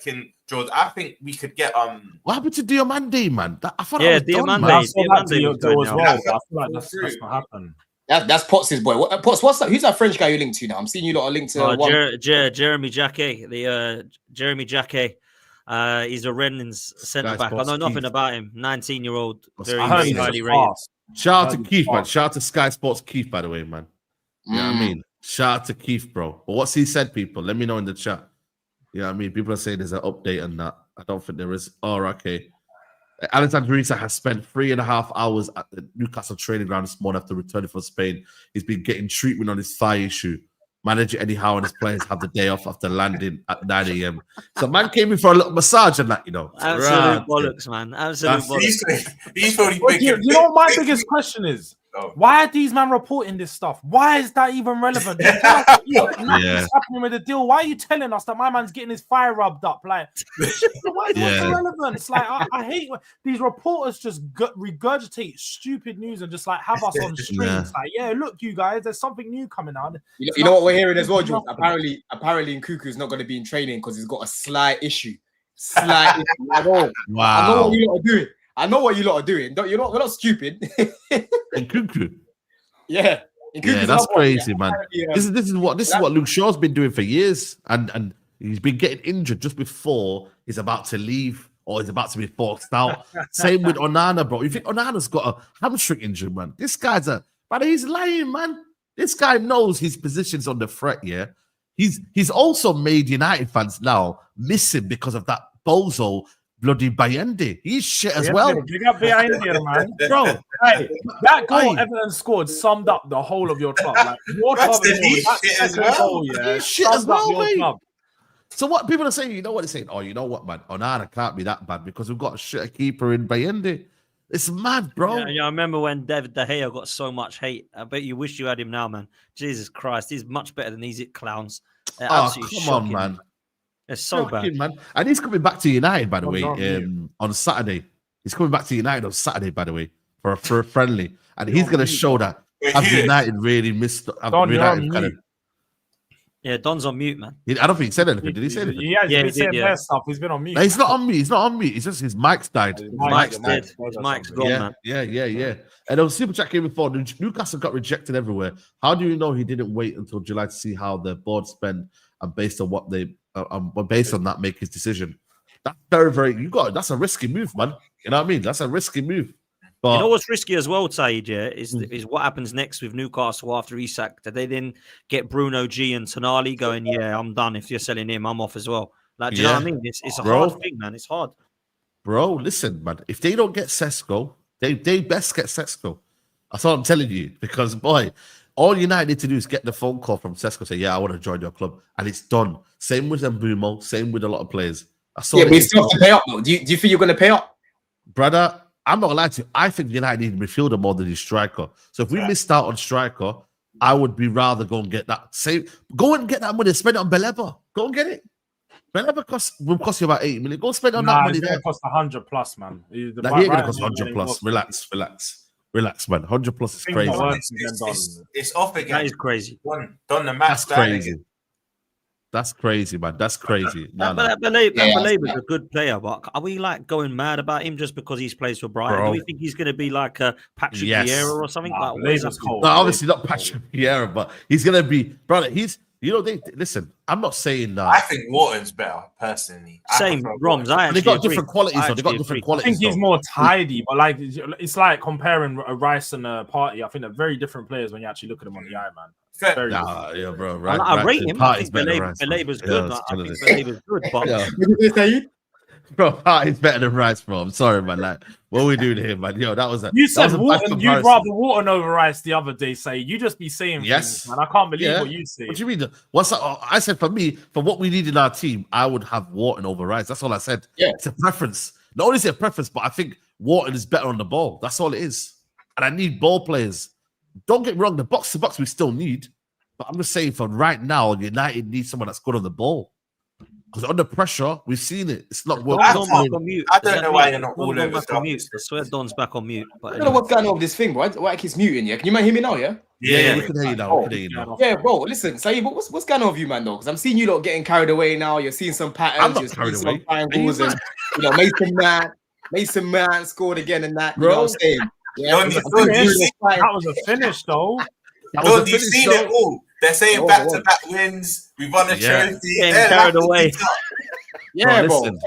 Speaker 4: in, George, I think we could get
Speaker 1: What happened to Diomande, man? I thought
Speaker 3: Diomande
Speaker 5: as well. I feel like that's not happen.
Speaker 2: That's Potts' boy. Potts, what's that? Who's that French guy you linked to now? I'm seeing you lot are linked to
Speaker 3: Jeremy Jacquet. Jeremy Jacquet. He's a Rennes centre back. I know nothing about him. 19-year-old, very highly rated.
Speaker 1: Shout out to Keith, man. Shout out to Sky Sports Keith, by the way, man. You know what I mean? Shout out to Keith, bro. But what's he said, people? Let me know in the chat. You know what I mean? People are saying there's an update on that. I don't think there is. Oh, okay. Alexander Isak has spent 3.5 hours at the Newcastle training ground this morning after returning from Spain. He's been getting treatment on his thigh issue. Manager Eddie Howe and his players have the day off after landing at 9 a.m. So man came in for a little massage and that, you know.
Speaker 3: Absolute bollocks, man. Absolute bollocks.
Speaker 4: He's probably
Speaker 5: you know what my biggest question is? Why are these men reporting this stuff? Why is that even relevant? Nothing's happening with the deal. Why are you telling us that my man's getting his fire rubbed up? Like, why is that relevant? It's like I hate when these reporters just regurgitate stupid news and just like have us on streams. Like, look, you guys, there's something new coming out.
Speaker 2: You know what we're hearing as well, George? Apparently, Nkuku's not going to be in training because he's got a slight issue. Wow. I know what you lot are doing. I know what you lot are doing. We're not stupid.
Speaker 1: Nkuku.
Speaker 2: Yeah,
Speaker 1: that's crazy, man. This is what Luke Shaw's been doing for years, and he's been getting injured just before he's about to leave or he's about to be forced out. Same with Onana, bro. You think Onana's got a hamstring injury, man? This guy's he's lying, man. This guy knows his position's on the threat. Yeah, he's also made United fans now miss him because of that bozo. Bloody Bayende. He's shit as well.
Speaker 5: Big up Bayende, man. Bro, hey, that goal Everton scored summed up the whole of your club. Like, your club is goal,
Speaker 1: shit as well, mate. So what people are saying, you know what they're saying? Oh, you know what, man? Onana can't be that bad because we've got a shit keeper in Bayende. It's mad, bro.
Speaker 3: Yeah, I remember when David De Gea got so much hate. I bet you wish you had him now, man. Jesus Christ. He's much better than these clowns. They're absolutely shocking,
Speaker 1: on, man.
Speaker 3: It's so bad,
Speaker 1: man. And he's coming back to United, by the way, on Saturday. He's coming back to United on Saturday, by the way, for a friendly. And he's going to show that as United really missed.
Speaker 3: Yeah, Don's on mute, man.
Speaker 1: I don't think he said anything. Did he say anything?
Speaker 5: Yeah,
Speaker 3: Yeah,
Speaker 5: he's
Speaker 3: he
Speaker 5: been
Speaker 3: did,
Speaker 5: saying
Speaker 3: yeah.
Speaker 5: their stuff. He's been on mute.
Speaker 1: No, he's not on mute. He's not on mute. It's just his mic's died.
Speaker 5: His
Speaker 3: Mike's
Speaker 5: dead.
Speaker 3: dead. His mic's gone,
Speaker 1: Yeah,
Speaker 3: man.
Speaker 1: yeah. And there was super chat came before. Newcastle got rejected everywhere. How do you know he didn't wait until July to see how the board spent and based on what they, based on that, make his decision? That's very. That's a risky move, man. You know what I mean? That's a risky move. But
Speaker 3: You know what's risky as well, Saeed, yeah, is what happens next with Newcastle after Isak. Did they then get Bruno G and Tonali going, yeah, I'm done. If you're selling him, I'm off as well. Like, do you know what I mean? It's a hard thing, man. It's hard.
Speaker 1: Bro, listen, man. If they don't get Sesko, they best get Sesko. That's all I'm telling you. Because, boy, all United need to do is get the phone call from Sesko, say, yeah, I want to join your club. And it's done. Same with Mbumo, same with a lot of players.
Speaker 2: Yeah, but you still have to pay up, though. Do you think you're going to pay up?
Speaker 1: Brother, I'm not gonna lie to you. I think United need a midfielder more than his striker. So if we missed out on striker, I would be rather go and get that. Go and get that money. Spend it on Beleba. Go and get it. Beleba will cost you about 80 million. Go spend on that money there.
Speaker 5: It cost 100 plus, man.
Speaker 1: He ain't gonna cost 100 plus. Relax, man. 100 plus is crazy.
Speaker 4: It's off again.
Speaker 3: That is crazy.
Speaker 4: Done the match.
Speaker 1: That's crazy. That's crazy, man. That's crazy.
Speaker 3: Beleba's a good player, but are we like going mad about him just because he's plays for Brighton?
Speaker 1: Bro.
Speaker 3: Do we think he's going to be like a Patrick Vieira or something?
Speaker 5: Nah,
Speaker 3: Like,
Speaker 5: cold.
Speaker 1: No, obviously not Patrick Vieira, but he's gonna be, brother. Listen. I'm not saying that.
Speaker 4: I think Wharton's better, personally.
Speaker 3: Same, Roms.
Speaker 1: They got different qualities, though. They got different
Speaker 5: I
Speaker 1: qualities.
Speaker 5: think he's more tidy, but like it's like comparing a Rice and a Party. I think they're very different players when you actually look at them on the eye, man. Very
Speaker 1: yeah, bro. Right,
Speaker 3: I rate him. I think
Speaker 1: Beleba's
Speaker 3: good. I think Beleba's good, but
Speaker 1: bro, Party's better than Rice, bro. I'm sorry, man. Like, what are we doing here, man? Yo, that was a.
Speaker 5: You said
Speaker 1: that was a bad
Speaker 5: Wharton. You'd
Speaker 1: comparison.
Speaker 5: rather Wharton over Rice the other day. Say you just be saying
Speaker 1: Yes.
Speaker 5: things, man. I can't believe
Speaker 1: Yeah.
Speaker 5: what you say.
Speaker 1: What do you mean? I said for me, for what we need in our team, I would have Wharton over Rice. That's all I said.
Speaker 2: Yeah.
Speaker 1: It's a preference. Not only is it a preference, but I think Wharton is better on the ball. That's all it is. And I need ball players. Don't get me wrong, the box to box we still need. But I'm just saying for right now, United needs someone that's good on the ball. Because under pressure, we've seen it. It's not working.
Speaker 4: I
Speaker 3: Don's back on mute.
Speaker 4: I don't know why you're not all over
Speaker 3: back on mute.
Speaker 4: stuff.
Speaker 3: I swear Don's back on mute. But
Speaker 2: I don't know what's going on with this thing, bro. Why it keeps muting, yeah? Can you hear me now, yeah?
Speaker 1: Yeah, we can hear you now. We can hear you now.
Speaker 2: Yeah, bro. Listen, Saeed, what's going on with you, man, though? Because I'm seeing you lot getting carried away now. You're seeing some patterns.
Speaker 1: I'm not
Speaker 2: you're
Speaker 1: carried
Speaker 2: seeing
Speaker 1: away.
Speaker 2: some triangles and, Mason Man scored again and that. You know what I'm saying? Yeah,
Speaker 5: That was a finish, though.
Speaker 4: You've seen it all. They're saying back-to-back wins. We won a trophy.
Speaker 3: Getting carried away.
Speaker 2: Yeah,
Speaker 1: bro.
Speaker 2: bro.
Speaker 1: Listen,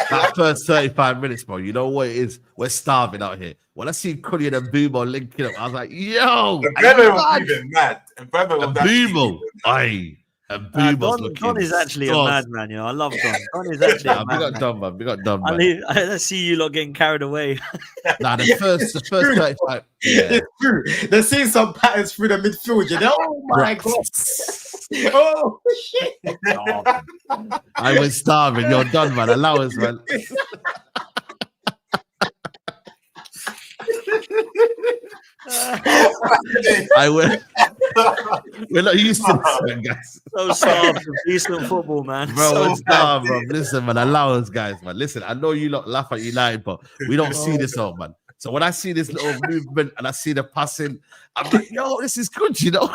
Speaker 1: that first 35 minutes, bro, you know what it is? We're starving out here. When I see Cullion and Boomo linking up, I was like, yo!
Speaker 4: Bremer was moving mad. And
Speaker 1: Boomo. Aye. And Boomo's looking.
Speaker 3: Don is actually a madman, you know. I love Don. Don is actually a madman.
Speaker 1: We got done, man.
Speaker 3: I see you lot getting carried away.
Speaker 1: Nah, the first 35. Yeah.
Speaker 2: It's true. They're seeing some patterns through the midfield, you know? Oh, my God. Oh, shit.
Speaker 1: I was starving. You're done, man. Allow us, man. I will. We're not used to this, man, guys.
Speaker 3: So starved of decent football, man.
Speaker 1: Bro,
Speaker 3: So
Speaker 1: we're starved, bro. Listen, man. Allow us, guys, man. Listen, I know you lot laugh at United, but we don't see this all, man. So when I see this little movement and I see the passing, I'm like, yo, this is good, you know?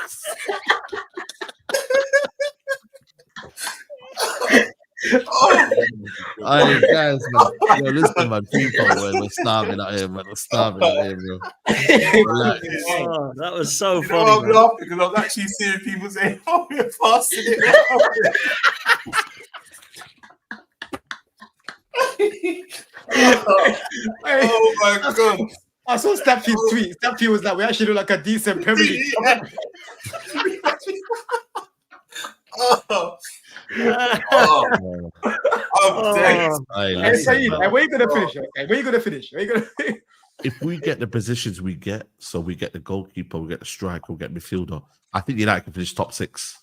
Speaker 1: Hey, guys, man. Yo, listen, man. People, man, we're starving out here, man. We're starving out here, bro.
Speaker 3: Oh, that was so
Speaker 4: You know
Speaker 3: funny.
Speaker 4: I'm laughing because I was actually seeing people say, "Oh, we're passing it." Oh my God!
Speaker 2: I saw Stappy's tweet. Stappy was like, we actually look like a decent Premier League.
Speaker 4: I'm dead.
Speaker 1: Hey,
Speaker 2: Hey,
Speaker 1: listen,
Speaker 2: Saeed,
Speaker 1: man.
Speaker 2: hey, where you gonna finish? Okay, where you gonna finish?
Speaker 1: If we get the positions we get, so we get the goalkeeper, we get the striker, we get midfielder, I think United can finish top 6.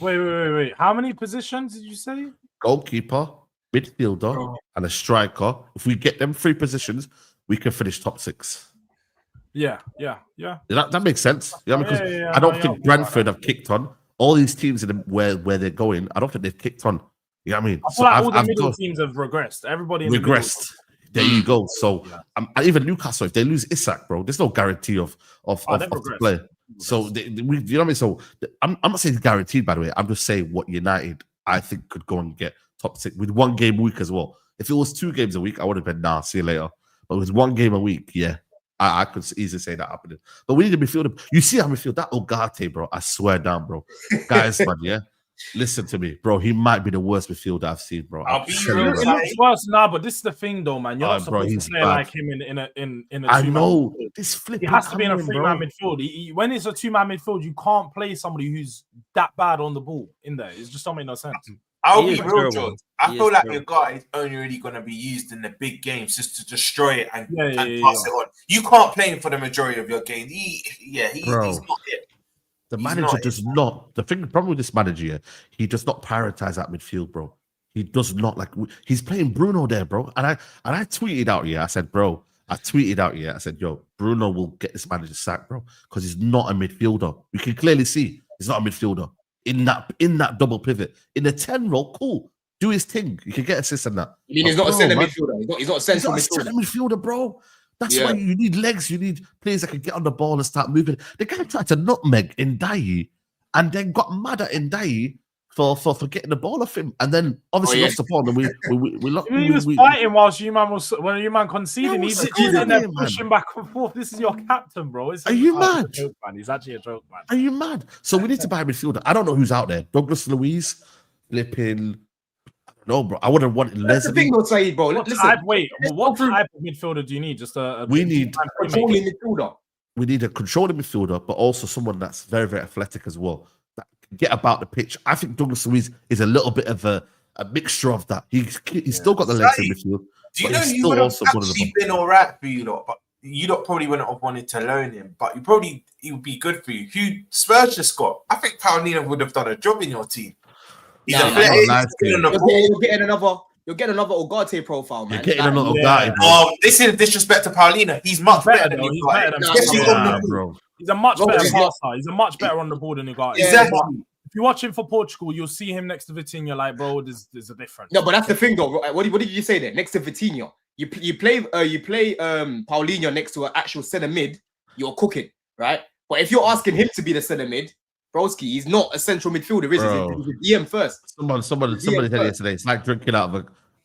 Speaker 5: Wait. How many positions did you say?
Speaker 1: Goalkeeper, midfielder, and a striker. If we get them 3 positions, we can finish top 6.
Speaker 5: Yeah.
Speaker 1: That makes sense. You know, because I don't think Brentford have kicked on. All these teams where they're going, I don't think they've kicked on. You know what I mean?
Speaker 5: I feel like all the middle teams have regressed. Everybody in
Speaker 1: regressed. There you go. So even Newcastle, if they lose Isak, bro, there's no guarantee of play. So you know what I mean. So I'm not saying it's guaranteed. By the way, I'm just saying what United I think could go and get top 6 with 1 game a week as well. If it was 2 games a week, I would have been nah. See you later. But with 1 game a week, yeah, I could easily say that happening. But we need a midfielder. You see how midfield that Ugarte, bro. I swear down, bro. Guys, man, yeah. Listen to me, bro. He might be the worst midfielder I've seen, bro.
Speaker 4: I'll be
Speaker 5: It
Speaker 4: real.
Speaker 5: looks worse now, but this is the thing, though, man. You're not
Speaker 1: bro,
Speaker 5: supposed to play
Speaker 1: bad.
Speaker 5: like him in a two-man
Speaker 1: I know
Speaker 5: midfield.
Speaker 1: this flip.
Speaker 5: He has to be in a 3-man midfield. When it's a 2-man midfield, you can't play somebody who's that bad on the ball in there. It just don't make no sense.
Speaker 4: I'll
Speaker 3: He
Speaker 4: be
Speaker 3: is
Speaker 4: real,
Speaker 3: terrible.
Speaker 4: George. I
Speaker 3: He
Speaker 4: feel
Speaker 3: is
Speaker 4: like
Speaker 3: terrible.
Speaker 4: your guy is only really going to be used in the big games just to destroy it and pass it on. You can't play him for the majority of your games. He's not it.
Speaker 1: The manager does not. The problem with this manager, yeah, he does not prioritize that midfield, bro. He does not he's playing Bruno there, bro. And I tweeted out, yeah, I said, yo, Bruno will get this manager sacked, bro, because he's not a midfielder. You can clearly see he's not a midfielder in that double pivot. In the 10 role, cool. Do his thing. You can get assists and that.
Speaker 2: You mean he's not a centre midfielder? He's not a central
Speaker 1: midfielder, bro. That's why you need legs. You need players that can get on the ball and start moving. The guy tried to nutmeg Ndiaye and then got mad at Ndiaye for getting the ball off him, and then obviously lost the ball. And
Speaker 5: he was fighting whilst you man conceding. He's sitting there pushing back and forth. This is your captain, bro.
Speaker 1: Are you mad?
Speaker 5: Joke, man. He's actually a joke, man.
Speaker 1: Are you mad? So we need to buy a midfielder. I don't know who's out there. Douglas Luiz, flipping. No, bro. I would have wanted
Speaker 2: That's the thing, though, Saeed, bro.
Speaker 5: What type of midfielder do you need? Just
Speaker 1: we need
Speaker 2: a controlling midfielder.
Speaker 1: We need a controlling midfielder, but also someone that's very, very athletic as well. That can get about the pitch. I think Douglas Luiz is a little bit of a mixture of that. He's still got the legs in midfield.
Speaker 4: Do you know he would have actually been all right for you lot, but you lot probably wouldn't have wanted to loan him, but he would be good for you. Who Spurs just got? I think Paulino would have done a job in your team. You're getting
Speaker 2: another Ugarte profile, man.
Speaker 1: You're getting another Ugarte, bro.
Speaker 4: Oh, this is disrespect to Paulino. He's much better than Ugarte.
Speaker 5: Bro. He's a much better passer. He's a much better on the ball than Ugarte.
Speaker 4: Exactly.
Speaker 5: If you watch him for Portugal, you'll see him next to Vitinha. Like, bro, there's a difference.
Speaker 2: No, but that's the thing, though. What did you say there? Next to Vitinha, you play Paulinho next to an actual centre mid. You're cooking, right? But if you're asking him to be the centre mid, broski, he's not a central midfielder, is he? He's a DM first.
Speaker 1: Somebody said yesterday, it's like drinking out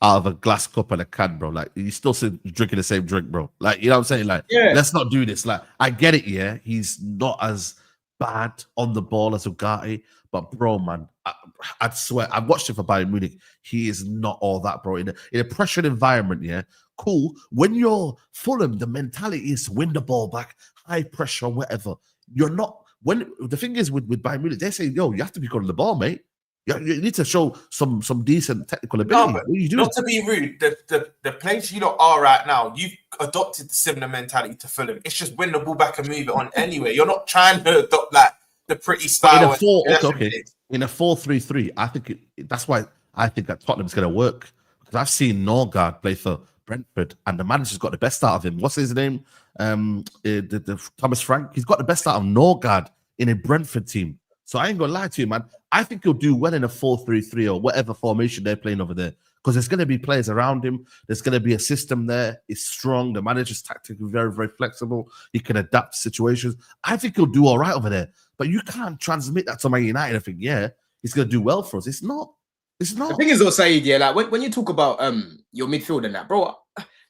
Speaker 1: of a glass cup and a can, bro. Like, you still drinking the same drink, bro. Like, you know what I'm saying? Like, let's not do this. Like, I get it, yeah. He's not as bad on the ball as Ugarte, but bro, man, I'd swear, I've watched him for Bayern Munich. He is not all that, bro. In a pressured environment, yeah, cool. When you're Fulham, the mentality is win the ball back, high pressure, whatever. You're not. When the thing is with Bayern Munich, they say, yo, you have to be good on the ball, mate. You need to show some decent technical ability.
Speaker 4: No,
Speaker 1: what are you doing?
Speaker 4: Not to be rude, the place you lot are right now, you've adopted the similar mentality to Fulham. It's just win the ball back and move it on anyway. You're not trying to adopt like the pretty style.
Speaker 1: In a 4-3-3, I think that's why I think that Tottenham's going to work, because I've seen Norgard play for Brentford, and the manager's got the best out of him. What's his name? The Thomas Frank. He's got the best out of Norgard in a Brentford team. So I ain't gonna lie to you, man. I think he'll do well in a 4-3-3 or whatever formation they're playing over there, because there's going to be players around him. There's going to be a system there. It's strong. The manager's tactically very, very flexible. He can adapt to situations. I think he'll do all right over there. But you can't transmit that to Man United and think, yeah, he's going to do well for us. It's not. It's not.
Speaker 2: The thing is, though, Saeed, yeah, like when you talk about your midfield and that, bro,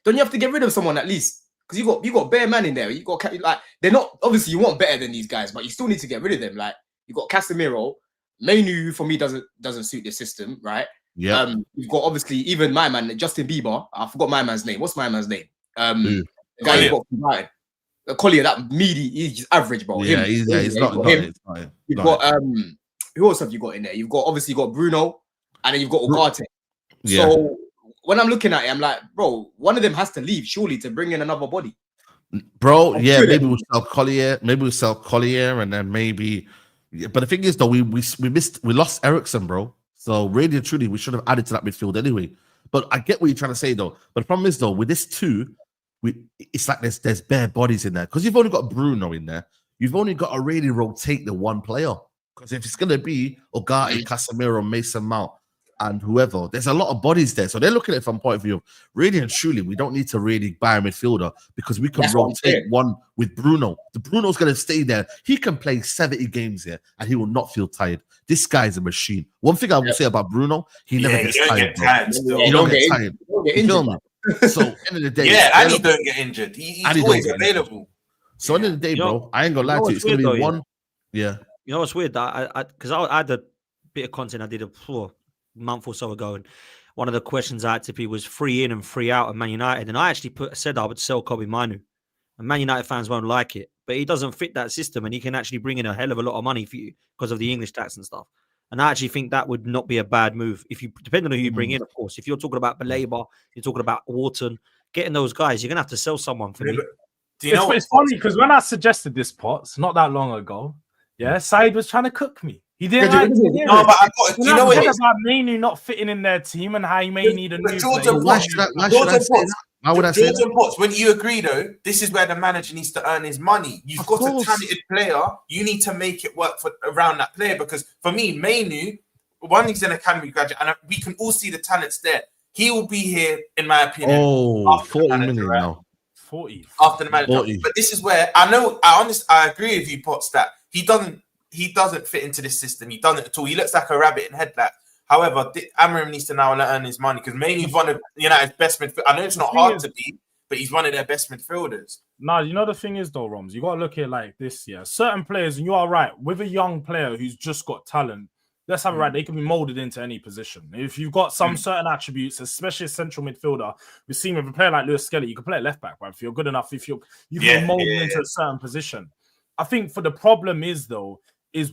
Speaker 2: don't you have to get rid of someone at least? Because you got bare man in there. You got like they're not obviously you want better than these guys, but you still need to get rid of them. Like you got Casemiro, Mainu, for me doesn't suit the system, right?
Speaker 1: Yeah.
Speaker 2: You've got obviously even my man Justin Bieber. I forgot my man's name. What's my man's name? The guy you got from United. Collier, that meaty, he's average, bro.
Speaker 1: Yeah, he's not.
Speaker 2: You've got who else have you got in there? You've got obviously got Bruno, and then you've got Ugarte.
Speaker 1: Yeah.
Speaker 2: So when I'm looking at it, I'm like, bro, one of them has to leave surely to bring in another body.
Speaker 1: Bro, yeah, maybe we'll sell Collier, and then maybe. Yeah, but the thing is, though, we lost Ericsson, bro. So really and truly, we should have added to that midfield anyway. But I get what you're trying to say, though. But the problem is, though, with this two, it's like there's bare bodies in there, because you've only got Bruno in there. You've only got to really rotate the one player, because if it's gonna be Ugarte, Casemiro, Mason Mount, and whoever. There's a lot of bodies there. So they're looking at it from point of view of really and truly, we don't need to really buy a midfielder because we can rotate one with Bruno. The Bruno's going to stay there. He can play 70 games here and he will not feel tired. This guy is a machine. One thing I will say about Bruno, he never gets tired. He don't get tired. You feel me? So end of the day,
Speaker 4: and he don't get injured. He's always available.
Speaker 1: So end of the day, bro, I ain't gonna lie to you. It's gonna be one. Yeah.
Speaker 3: You know what's weird? Because I had a bit of content I did a month or so ago, and one of the questions I had to be was free in and free out of Man United, and I actually said I would sell Kobe Manu, and Man United fans won't like it, but he doesn't fit that system, and he can actually bring in a hell of a lot of money for you because of the English tax and stuff. And I actually think that would not be a bad move if you, depending on who you bring in, of course. If you're talking about Baleba, you're talking about Wharton, getting those guys, you're gonna have to sell someone for me.
Speaker 5: Do you know it's funny because when I suggested this, Potts, not that long ago, Saeed was trying to cook me. He didn't like it.
Speaker 4: No, but I got, you know what it is
Speaker 5: about Manu not fitting in their team and how you may need a new player.
Speaker 1: Why should I say that? Why would I say that?
Speaker 4: Potts, when you agree though, this is where the manager needs to earn his money. You've got a talented player. You need to make it work around that player because for me, Manu, one, he's an academy graduate, and we can all see the talents there. He will be here, in my opinion.
Speaker 1: 40 million now.
Speaker 5: 40
Speaker 4: after the manager. 40. But this is where I agree with you, Potts, that he doesn't fit into this system. He doesn't at all. He looks like a rabbit in headlights. However, Amorim needs to now earn his money because maybe he's one of United's best midfielders. I know it's not hard to be, but he's one of their best midfielders.
Speaker 5: No, you know the thing is though, Roms, you got to look at it like this. Yeah, certain players, and you are right, with a young player who's just got talent. Let's have it right. They can be molded into any position. If you've got some certain attributes, especially a central midfielder, we've seen with a player like Lewis Skelly, you can play at left back, right? If you're good enough, you can be molded into a certain position. I think for the problem is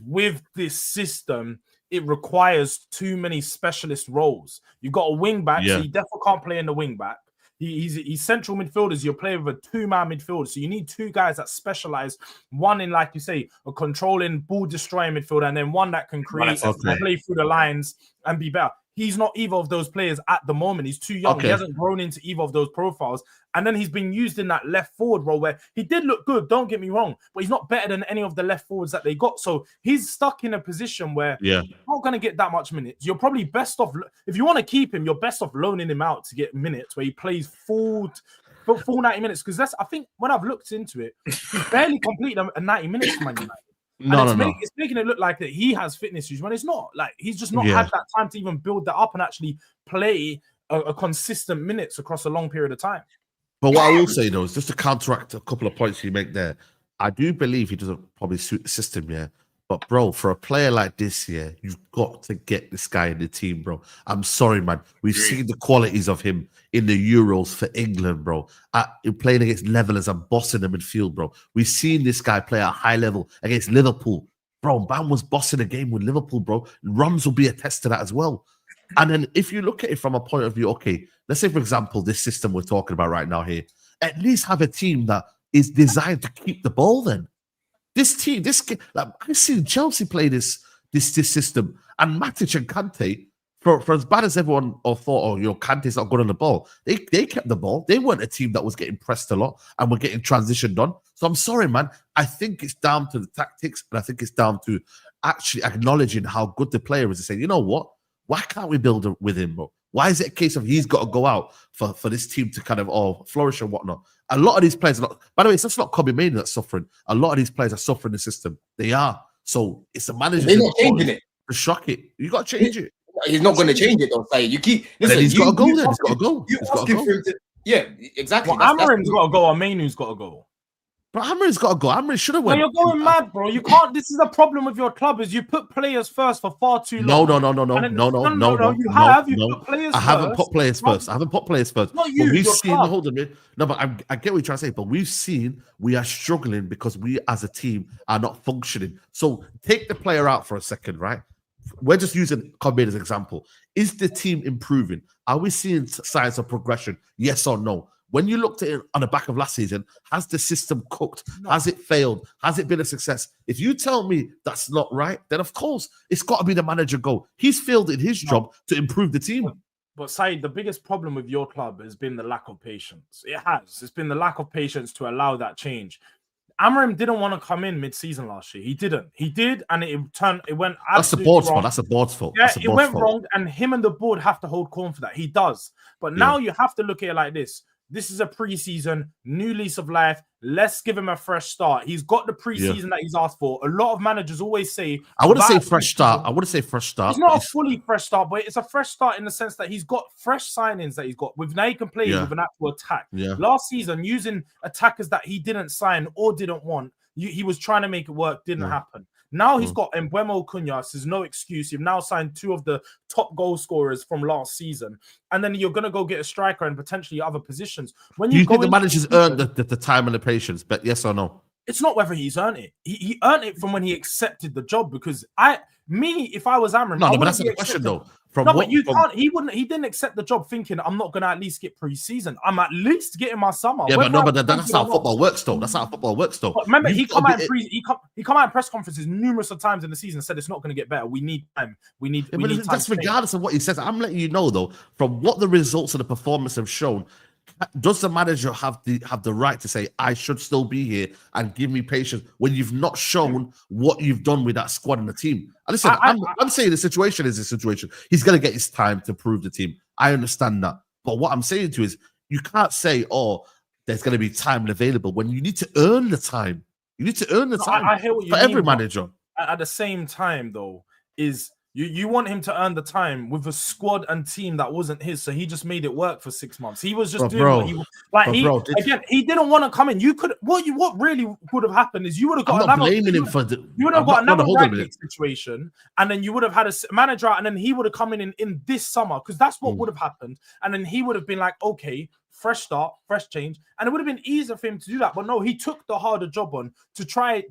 Speaker 5: with this system, it requires too many specialist roles. You've got a wing back, so you definitely can't play in the wing back. He's central midfielders. You're playing with a two-man midfielder, so you need two guys that specialize. One in, like you say, a controlling, ball-destroying midfielder, and then one that can create, play through the lines, and be better. He's not either of those players at the moment. He's too young. He hasn't grown into either of those profiles. And then he's been used in that left forward role where he did look good, don't get me wrong, but he's not better than any of the left forwards that they got. So he's stuck in a position where you're not going to get that much minutes. You're probably best off, if you want to keep him, you're best off loaning him out to get minutes where he plays full 90 minutes. Because I think when I've looked into it, he's barely completed a 90 minutes for Man United. It's making it look like that he has fitness issues when it's not. Like he's just not had that time to even build that up and actually play a consistent minutes across a long period of time.
Speaker 1: But what I will say though is just to counteract a couple of points you make there. I do believe he doesn't probably suit the system, But bro, for a player like this, you've got to get this guy in the team, bro. I'm sorry, man. We've seen the qualities of him in the Euros for England, bro. Playing against levelers and bossing the midfield, bro. We've seen this guy play at a high level against Liverpool. Bro, man was bossing a game with Liverpool, bro. Rums will be a test to that as well. And then if you look at it from a point of view, okay, let's say, for example, this system we're talking about right now here, at least have a team that is designed to keep the ball then. This team, like I've seen Chelsea play this system, and Matic and Kante, for as bad as everyone thought, Kante's not good on the ball. They kept the ball. They weren't a team that was getting pressed a lot and were getting transitioned on. So I'm sorry, man. I think it's down to the tactics, and I think it's down to actually acknowledging how good the player is and saying, you know what? Why can't we build with him, bro? Why is it a case of he's got to go out for this team to kind of flourish and whatnot? A lot of these players, by the way, it's just not Kobe Manu that's suffering. A lot of these players are suffering the system. They are. So it's the manager.
Speaker 2: They're not changing it.
Speaker 1: To shock it. You got to change it.
Speaker 2: He's not going to change it, though. Say you keep. Listen,
Speaker 1: he's got to go. Then he's got to go.
Speaker 2: You asking for him to, exactly.
Speaker 5: Well, Amorim's got to go, or Manu's got to go.
Speaker 1: But Amorim's got to go. Amorim should have went.
Speaker 5: You're going mad, bro. You can't. This is the problem with your club: is you put players first for far too long.
Speaker 1: No.
Speaker 5: You have. You put players first.
Speaker 1: I haven't put players first. I haven't put players first.
Speaker 5: Not you.
Speaker 1: We've seen. Hold on, no, but I get what you're trying to say. But we've seen we are struggling because we as a team are not functioning. So take the player out for a second, right? We're just using Kobe as an example. Is the team improving? Are we seeing signs of progression? Yes or no? When you looked at it on the back of last season, has the system cooked? No. Has it failed? Has it been a success? If you tell me that's not right, then of course it's got to be the manager go. He's failed in his job to improve the team.
Speaker 5: But Saeed, the biggest problem with your club has been the lack of patience. It has. It's been the lack of patience to allow that change. Amorim didn't want to come in mid-season last year. He didn't. He did, and it went
Speaker 1: That's the
Speaker 5: absolutely
Speaker 1: board's
Speaker 5: wrong.
Speaker 1: fault. That's the board's fault.
Speaker 5: Yeah,
Speaker 1: That's the
Speaker 5: it
Speaker 1: board's
Speaker 5: went
Speaker 1: fault.
Speaker 5: wrong, and him and the board have to hold corn for that. He does. But now you have to look at it like this. This is a preseason, new lease of life. Let's give him a fresh start. He's got the preseason that he's asked for. A lot of managers always say,
Speaker 1: I wouldn't say fresh start. I wouldn't say fresh start.
Speaker 5: It's not a fully fresh start, but it's a fresh start in the sense that he's got fresh signings that he's got. Now he can play with an actual attack.
Speaker 1: Yeah.
Speaker 5: Last season, using attackers that he didn't sign or didn't want, he was trying to make it work. Didn't happen. Now he's got Mbeumo Cunha. There's no excuse. You've now signed 2 of the top goal scorers from last season. And then you're going to go get a striker and potentially other positions. When
Speaker 1: you think the manager's earned the time and the patience? But yes or no?
Speaker 5: It's not whether he's earned it. He earned it from when he accepted the job. Because if I was Amorim,
Speaker 1: no, but that's not the question though.
Speaker 5: But you can't. He didn't accept the job thinking I'm not going to at least get pre-season. I'm at least getting my summer.
Speaker 1: Yeah, but that's how football works though. That's how football works though.
Speaker 5: But remember, he come out in press conferences numerous of times in the season and said it's not going to get better. We need time. We need time.
Speaker 1: That's regardless of what he says. I'm letting you know though, from what the results of the performance have shown. Does the manager have the right to say I should still be here and give me patience when you've not shown what you've done with that squad and the team? And listen, I'm saying the situation is a situation. He's going to get his time to prove the team. I understand that, but what I'm saying to you is you can't say, "Oh, there's going to be time available," when you need to earn the time. You need to earn the time.
Speaker 5: I hear what you
Speaker 1: for
Speaker 5: mean,
Speaker 1: every manager.
Speaker 5: At the same time, though, is you want him to earn the time with a squad and team that wasn't his, so he just made it work for 6 months. He was just doing what he didn't want to come in. You could what really would have happened is you would have got another ranking situation, and then you would have had a manager out, and then he would have come in this summer because that's what would have happened, and then he would have been like, okay, fresh start, fresh change, and it would have been easier for him to do that. But no, he took the harder job on to try,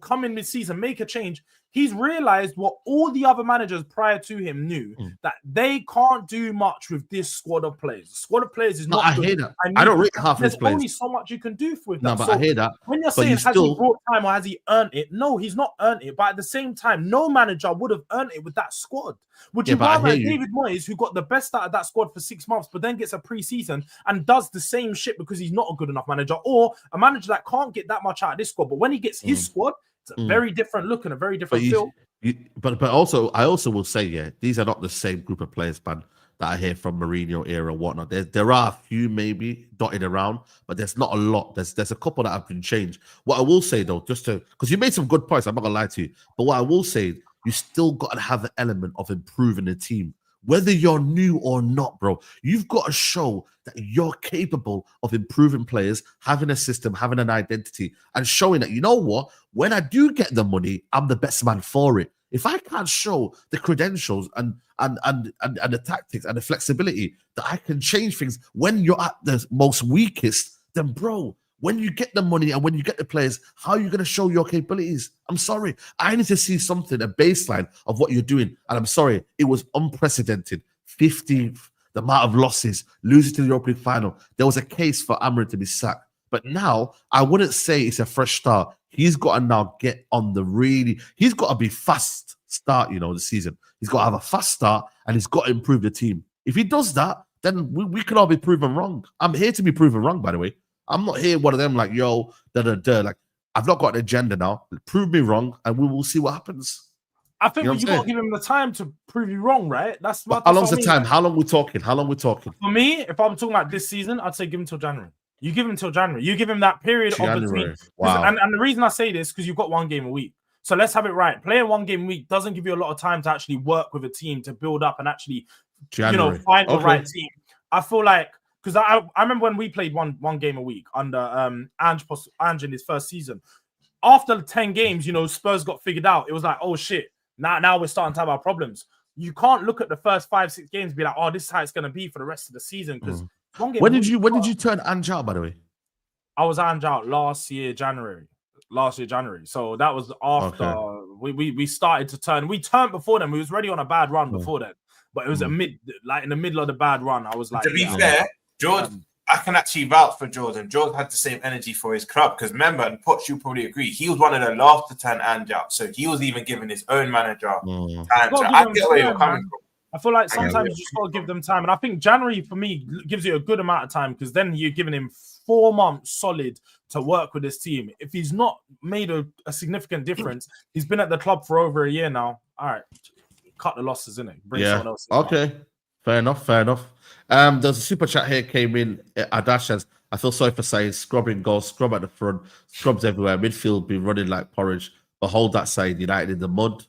Speaker 5: come in mid-season, make a change. He's realized what all the other managers prior to him knew, that they can't do much with this squad of players. The squad of players is not
Speaker 1: I
Speaker 5: good.
Speaker 1: hear that. I don't rate half his players.
Speaker 5: There's only so much you can do with that.
Speaker 1: No, but I hear that.
Speaker 5: When you're saying, has he brought time or has he earned it? No, he's not earned it. But at the same time, no manager would have earned it with that squad. Would you rather David Moyes, who got the best out of that squad for 6 months, but then gets a pre-season and does the same shit because he's not a good enough manager, or a manager that can't get that much out of this squad, but when he gets his squad, it's a very different look and a very different feel.
Speaker 1: But also, I also will say, these are not the same group of players, man, that I hear from Mourinho era and whatnot. There are a few maybe dotted around, but there's not a lot. There's a couple that have been changed. What I will say though, because you made some good points, I'm not gonna lie to you, but what I will say, you still got to have the element of improving the team. Whether you're new or not, bro, you've got to show that you're capable of improving players, having a system, having an identity, and showing that, you know what, when I do get the money, I'm the best man for it. If I can't show the credentials and the tactics and the flexibility that I can change things when you're at the most weakest, then, bro, when you get the money and when you get the players, how are you going to show your capabilities? I'm sorry. I need to see something, a baseline of what you're doing. And I'm sorry, it was unprecedented. 15th, the amount of losses, losing to the Europa League final. There was a case for Amorim to be sacked. But now, I wouldn't say it's a fresh start. He's got to now get on he's got to be fast start, the season. He's got to have a fast start and he's got to improve the team. If he does that, then we could all be proven wrong. I'm here to be proven wrong, by the way. I'm not here one of them like, yo, like, I've not got an agenda now. Prove me wrong, and we will see what happens.
Speaker 5: I think you got to give him the time to prove you wrong, right? That's
Speaker 1: how long's the time? How long we talking?
Speaker 5: For me, if I'm talking about this season, I'd say give him till January. You give him till January. You give him that period of between. Wow. And the reason I say this because you've got 1 game a week. So let's have it right. Playing 1 game a week doesn't give you a lot of time to actually work with a team to build up and actually, find the right team. I feel like. Because I remember when we played one game a week under Ange in his first season. After 10 games, Spurs got figured out. It was like, oh shit, now we're starting to have our problems. You can't look at the first 5-6 games and be like, oh, this is how it's going to be for the rest of the season. Because when did
Speaker 1: you turn Ange out, by the way?
Speaker 5: I was Ange out last year January. So that was after we started to turn. We turned before then. We was already on a bad run before then, but it was in the middle of the bad run. I was like,
Speaker 4: to be fair. George, I can actually vouch for George, and George had the same energy for his club. Because remember, and Potts, you probably agree, he was one of the last to turn Ange out. So he was even giving his own manager time. So I get where you're coming from.
Speaker 5: I feel like sometimes you just got to give them time. And I think January, for me, gives you a good amount of time because then you're giving him 4 months solid to work with this team. If he's not made a significant difference, he's been at the club for over a year now. All right, cut the losses, innit? Bring someone else in.
Speaker 1: Okay. Fair enough. There's a super chat here came in. Adash says, I feel sorry for saying scrubbing goals, scrub at the front, scrubs everywhere. Midfield be running like porridge. But hold that side, United in the mud.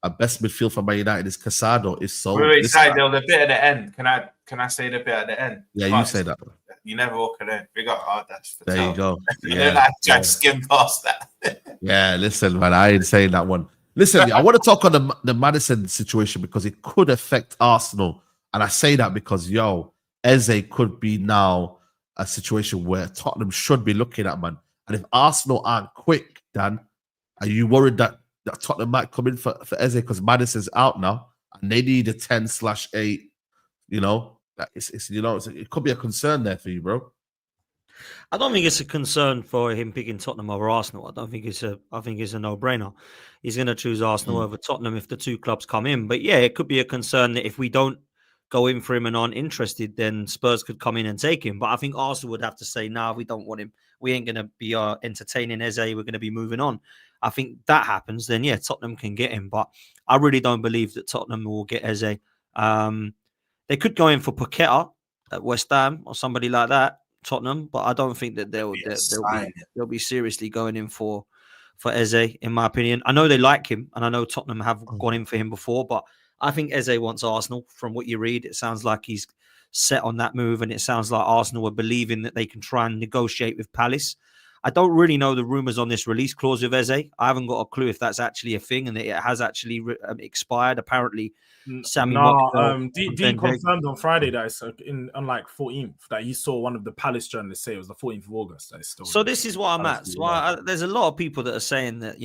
Speaker 1: Our best midfield for Man United is Casado. Is so.
Speaker 4: Wait, Saeed, there was a bit at the end. Can I say the bit at the end?
Speaker 1: Yeah, you say that.
Speaker 4: You never walk it in. We got Adash.
Speaker 1: There you go.
Speaker 4: Yeah, Jack skimmed past that.
Speaker 1: Yeah, listen, man, I ain't saying that one. Listen, I want to talk on the Maddison situation because it could affect Arsenal. And I say that because, Eze could be now a situation where Tottenham should be looking at, man. And if Arsenal aren't quick, Dan, are you worried that Tottenham might come in for Eze because Maddison's out now and they need a 10/8, it could be a concern there for you, bro.
Speaker 3: I don't think it's a concern for him picking Tottenham over Arsenal. I think it's a no-brainer. He's going to choose Arsenal over Tottenham if the two clubs come in. But yeah, it could be a concern that if we don't go in for him and aren't interested, then Spurs could come in and take him. But I think Arsenal would have to say, nah, we don't want him. We ain't going to be entertaining Eze. We're going to be moving on. I think that happens, then yeah, Tottenham can get him. But I really don't believe that Tottenham will get Eze. They could go in for Paqueta at West Ham or somebody like that, Tottenham, but I don't think that they'll be seriously going in for Eze, in my opinion. I know they like him, and I know Tottenham have gone in for him before, but I think Eze wants Arsenal. From what you read, it sounds like he's set on that move, and it sounds like Arsenal are believing that they can try and negotiate with Palace. I don't really know the rumours on this release clause with Eze. I haven't got a clue if that's actually a thing and that it has actually expired. Apparently, Sammy
Speaker 5: D confirmed on Friday that it's on like 14th that he saw one of the Palace journalists say it was the 14th of August. That still
Speaker 3: so this is what I'm at. So there's a lot of people that are saying that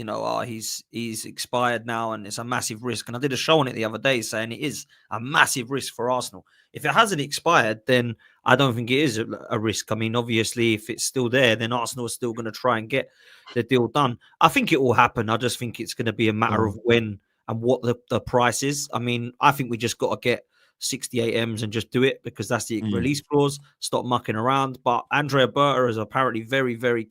Speaker 3: he's expired now and it's a massive risk. And I did a show on it the other day saying it is a massive risk for Arsenal. If it hasn't expired, then I don't think it is a risk. I mean, obviously, if it's still there, then Arsenal is still going to try and get the deal done. I think it will happen. I just think it's going to be a matter of when and what the price is. I mean, I think we just got to get 68 M's and just do it because that's the release clause. Stop mucking around. But Andrea Berta is apparently very, very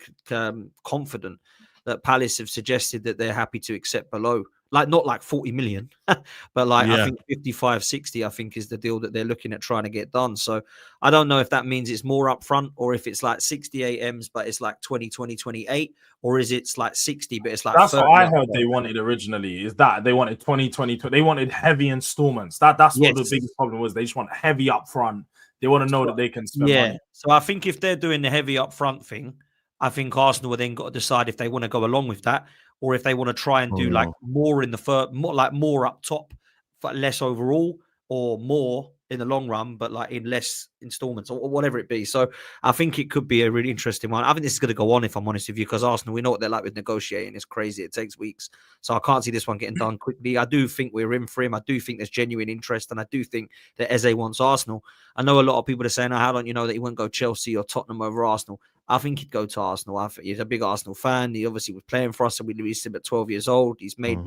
Speaker 3: confident that Palace have suggested that they're happy to accept below. Not like 40 million, but I think 55, 60, I think is the deal that they're looking at trying to get done. So I don't know if that means it's more upfront or if it's like 68 M's, but it's like 28, or is it's like 60, but it's like
Speaker 5: that's what I heard they wanted originally, is that they wanted 20, they wanted heavy installments. That's what the biggest problem was. They just want heavy upfront. They want to know that they can spend money.
Speaker 3: So I think if they're doing the heavy upfront thing, I think Arsenal will then got to decide if they want to go along with that, or if they want to try and do like more in the first, more up top, but less overall, or more in the long run, but like in less installments or whatever it be. So I think it could be a really interesting one. I think this is going to go on, if I'm honest with you, because Arsenal, we know what they're like with negotiating. It's crazy. It takes weeks. So I can't see this one getting done quickly. I do think we're in for him. I do think there's genuine interest, and I do think that Eze wants Arsenal. I know a lot of people are saying, how don't you know that he wouldn't go Chelsea or Tottenham over Arsenal? I think he'd go to Arsenal. I think he's a big Arsenal fan. He obviously was playing for us, and we released him at 12 years old. He's made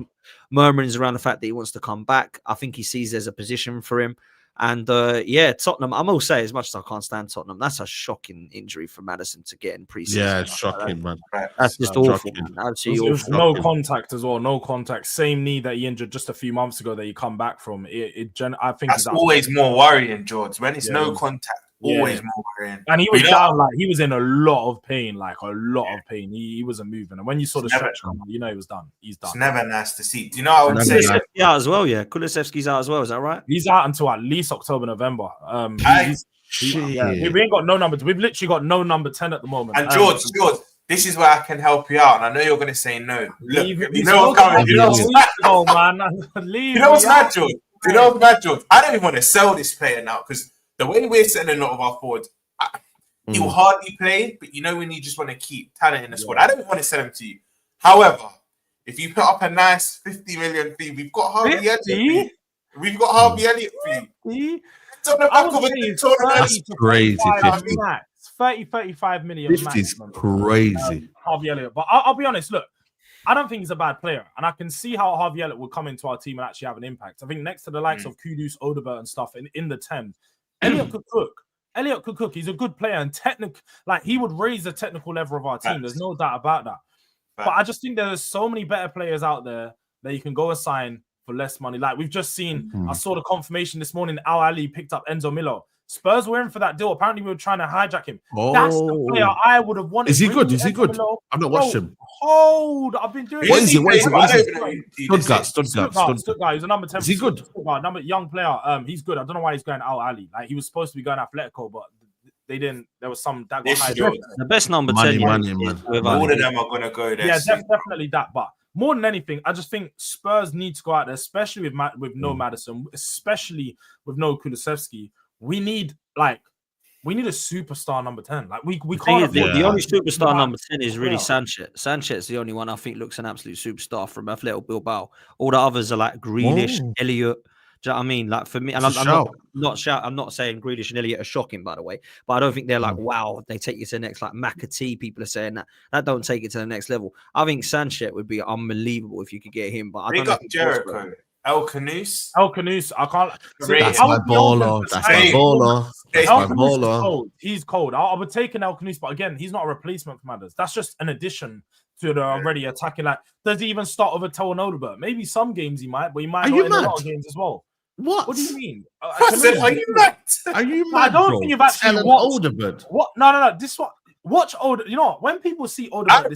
Speaker 3: murmurings around the fact that he wants to come back. I think he sees there's a position for him. And Tottenham, I'm going to say, as much as I can't stand Tottenham, that's a shocking injury for Maddison to get in pre-season.
Speaker 1: Yeah, it's shocking, man.
Speaker 3: That's just awful, man. Absolutely awful.
Speaker 5: No contact as well. No contact. Same knee that he injured just a few months ago that he come back from. I think
Speaker 4: that's always more worrying, George. When it's no contact, always more worrying.
Speaker 5: And he was down, he was in a lot of pain, He wasn't moving. And when you saw the stretch come, he was done. He's done.
Speaker 4: It's never nice to see. Do you know what I would say?
Speaker 3: Kulusevski's out as well, yeah. Kulusevski's out as well. Is that right?
Speaker 5: He's out until at least October, November. We ain't got no number. We've literally got no number 10 at the moment.
Speaker 4: And George, this is where I can help you out. And I know you're going to say no. Look, you know what's coming. You know what's mad, George? I don't even want to sell this player now because the way we're selling a lot of our forwards, he will hardly play, but when you just want to keep talent in the squad, I don't want to sell him to you. However, if you put up a nice 50 million fee, we've got Harvey Elliott. We've got Harvey Elliott fee.
Speaker 1: That's crazy.
Speaker 5: 30, 35 million.
Speaker 1: 50 is crazy.
Speaker 5: Harvey Elliott. But I'll be honest, look. I don't think he's a bad player, and I can see how Harvey Elliott would come into our team and actually have an impact. I think next to the likes of Kudus, Odegaard, and stuff in the 10, Elliott could cook. Elliott could cook. He's a good player and he would raise the technical level of our team. There's no doubt about that. But I just think there's so many better players out there that you can go and sign for less money. Like we've just seen, I saw the confirmation this morning. Al Ali picked up Enzo Miller. Spurs were in for that deal. Apparently, we were trying to hijack him. That's the player I would have wanted.
Speaker 1: Is he good? Is he good? I've not watched him.
Speaker 5: Hold, I've been doing.
Speaker 1: What is he?
Speaker 5: Stuttgart. He's a number 10.
Speaker 1: Is he good?
Speaker 5: Young player. He's good. I don't know why he's going Al Ali. Like he was supposed to be going Atletico, but they didn't. There was some that got hijacked.
Speaker 3: The best number 10.
Speaker 4: All of them are gonna go there.
Speaker 5: Yeah, definitely that. But more than anything, I just think Spurs need to go out there, especially with no Maddison, especially with no Kulusevski. We need a superstar number 10. Like we can't.
Speaker 3: The only superstar number 10 is really Sanchez. Sanchez is the only one I think looks an absolute superstar from Athletic Bilbao. All the others are like Grealish, Elliott. Do you know what I mean? Like for me, and I'm not saying Grealish and Elliott are shocking, by the way, but I don't think they're like wow. They take you to the next, like McAtee. People are saying that don't take it to the next level. I think Sanchez would be unbelievable if you could get him, but I don't know.
Speaker 4: Jericho. El Canus,
Speaker 5: I can't.
Speaker 1: That's my baller. That's my baller.
Speaker 5: He's cold. I would take an El Canus, but again, he's not a replacement for Madders. That's just an addition to the already attacking. Like, does he even start with a Toan Odegaard? Maybe some games he might, but he might not in a lot of games as well.
Speaker 1: What
Speaker 5: do you mean?
Speaker 1: Are you mad?
Speaker 5: I don't think you've actually watched
Speaker 1: Odegaard.
Speaker 5: What? No. This one. Watch Odegaard. You know, when people see Odegaard,
Speaker 4: I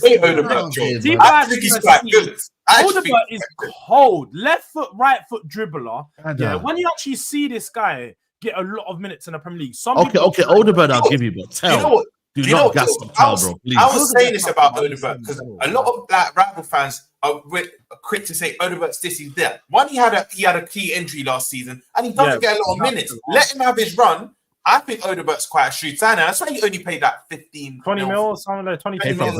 Speaker 4: think he's quite good.
Speaker 5: Odegaard is cold. Left foot, right foot dribbler. Yeah. When you actually see this guy get a lot of minutes in the Premier League,
Speaker 1: okay, Odegaard, I'll give you, but tell. I
Speaker 4: was saying this about Odegaard because a lot of rival fans are quick to say Odegaard's this, he's that. One, he had a key injury last season, and he doesn't get a lot of minutes. Let him have his run. I think Odegaard's quite a shrewd signer. That's why he only paid that 15,
Speaker 5: 20 mil or something like 20
Speaker 1: Came from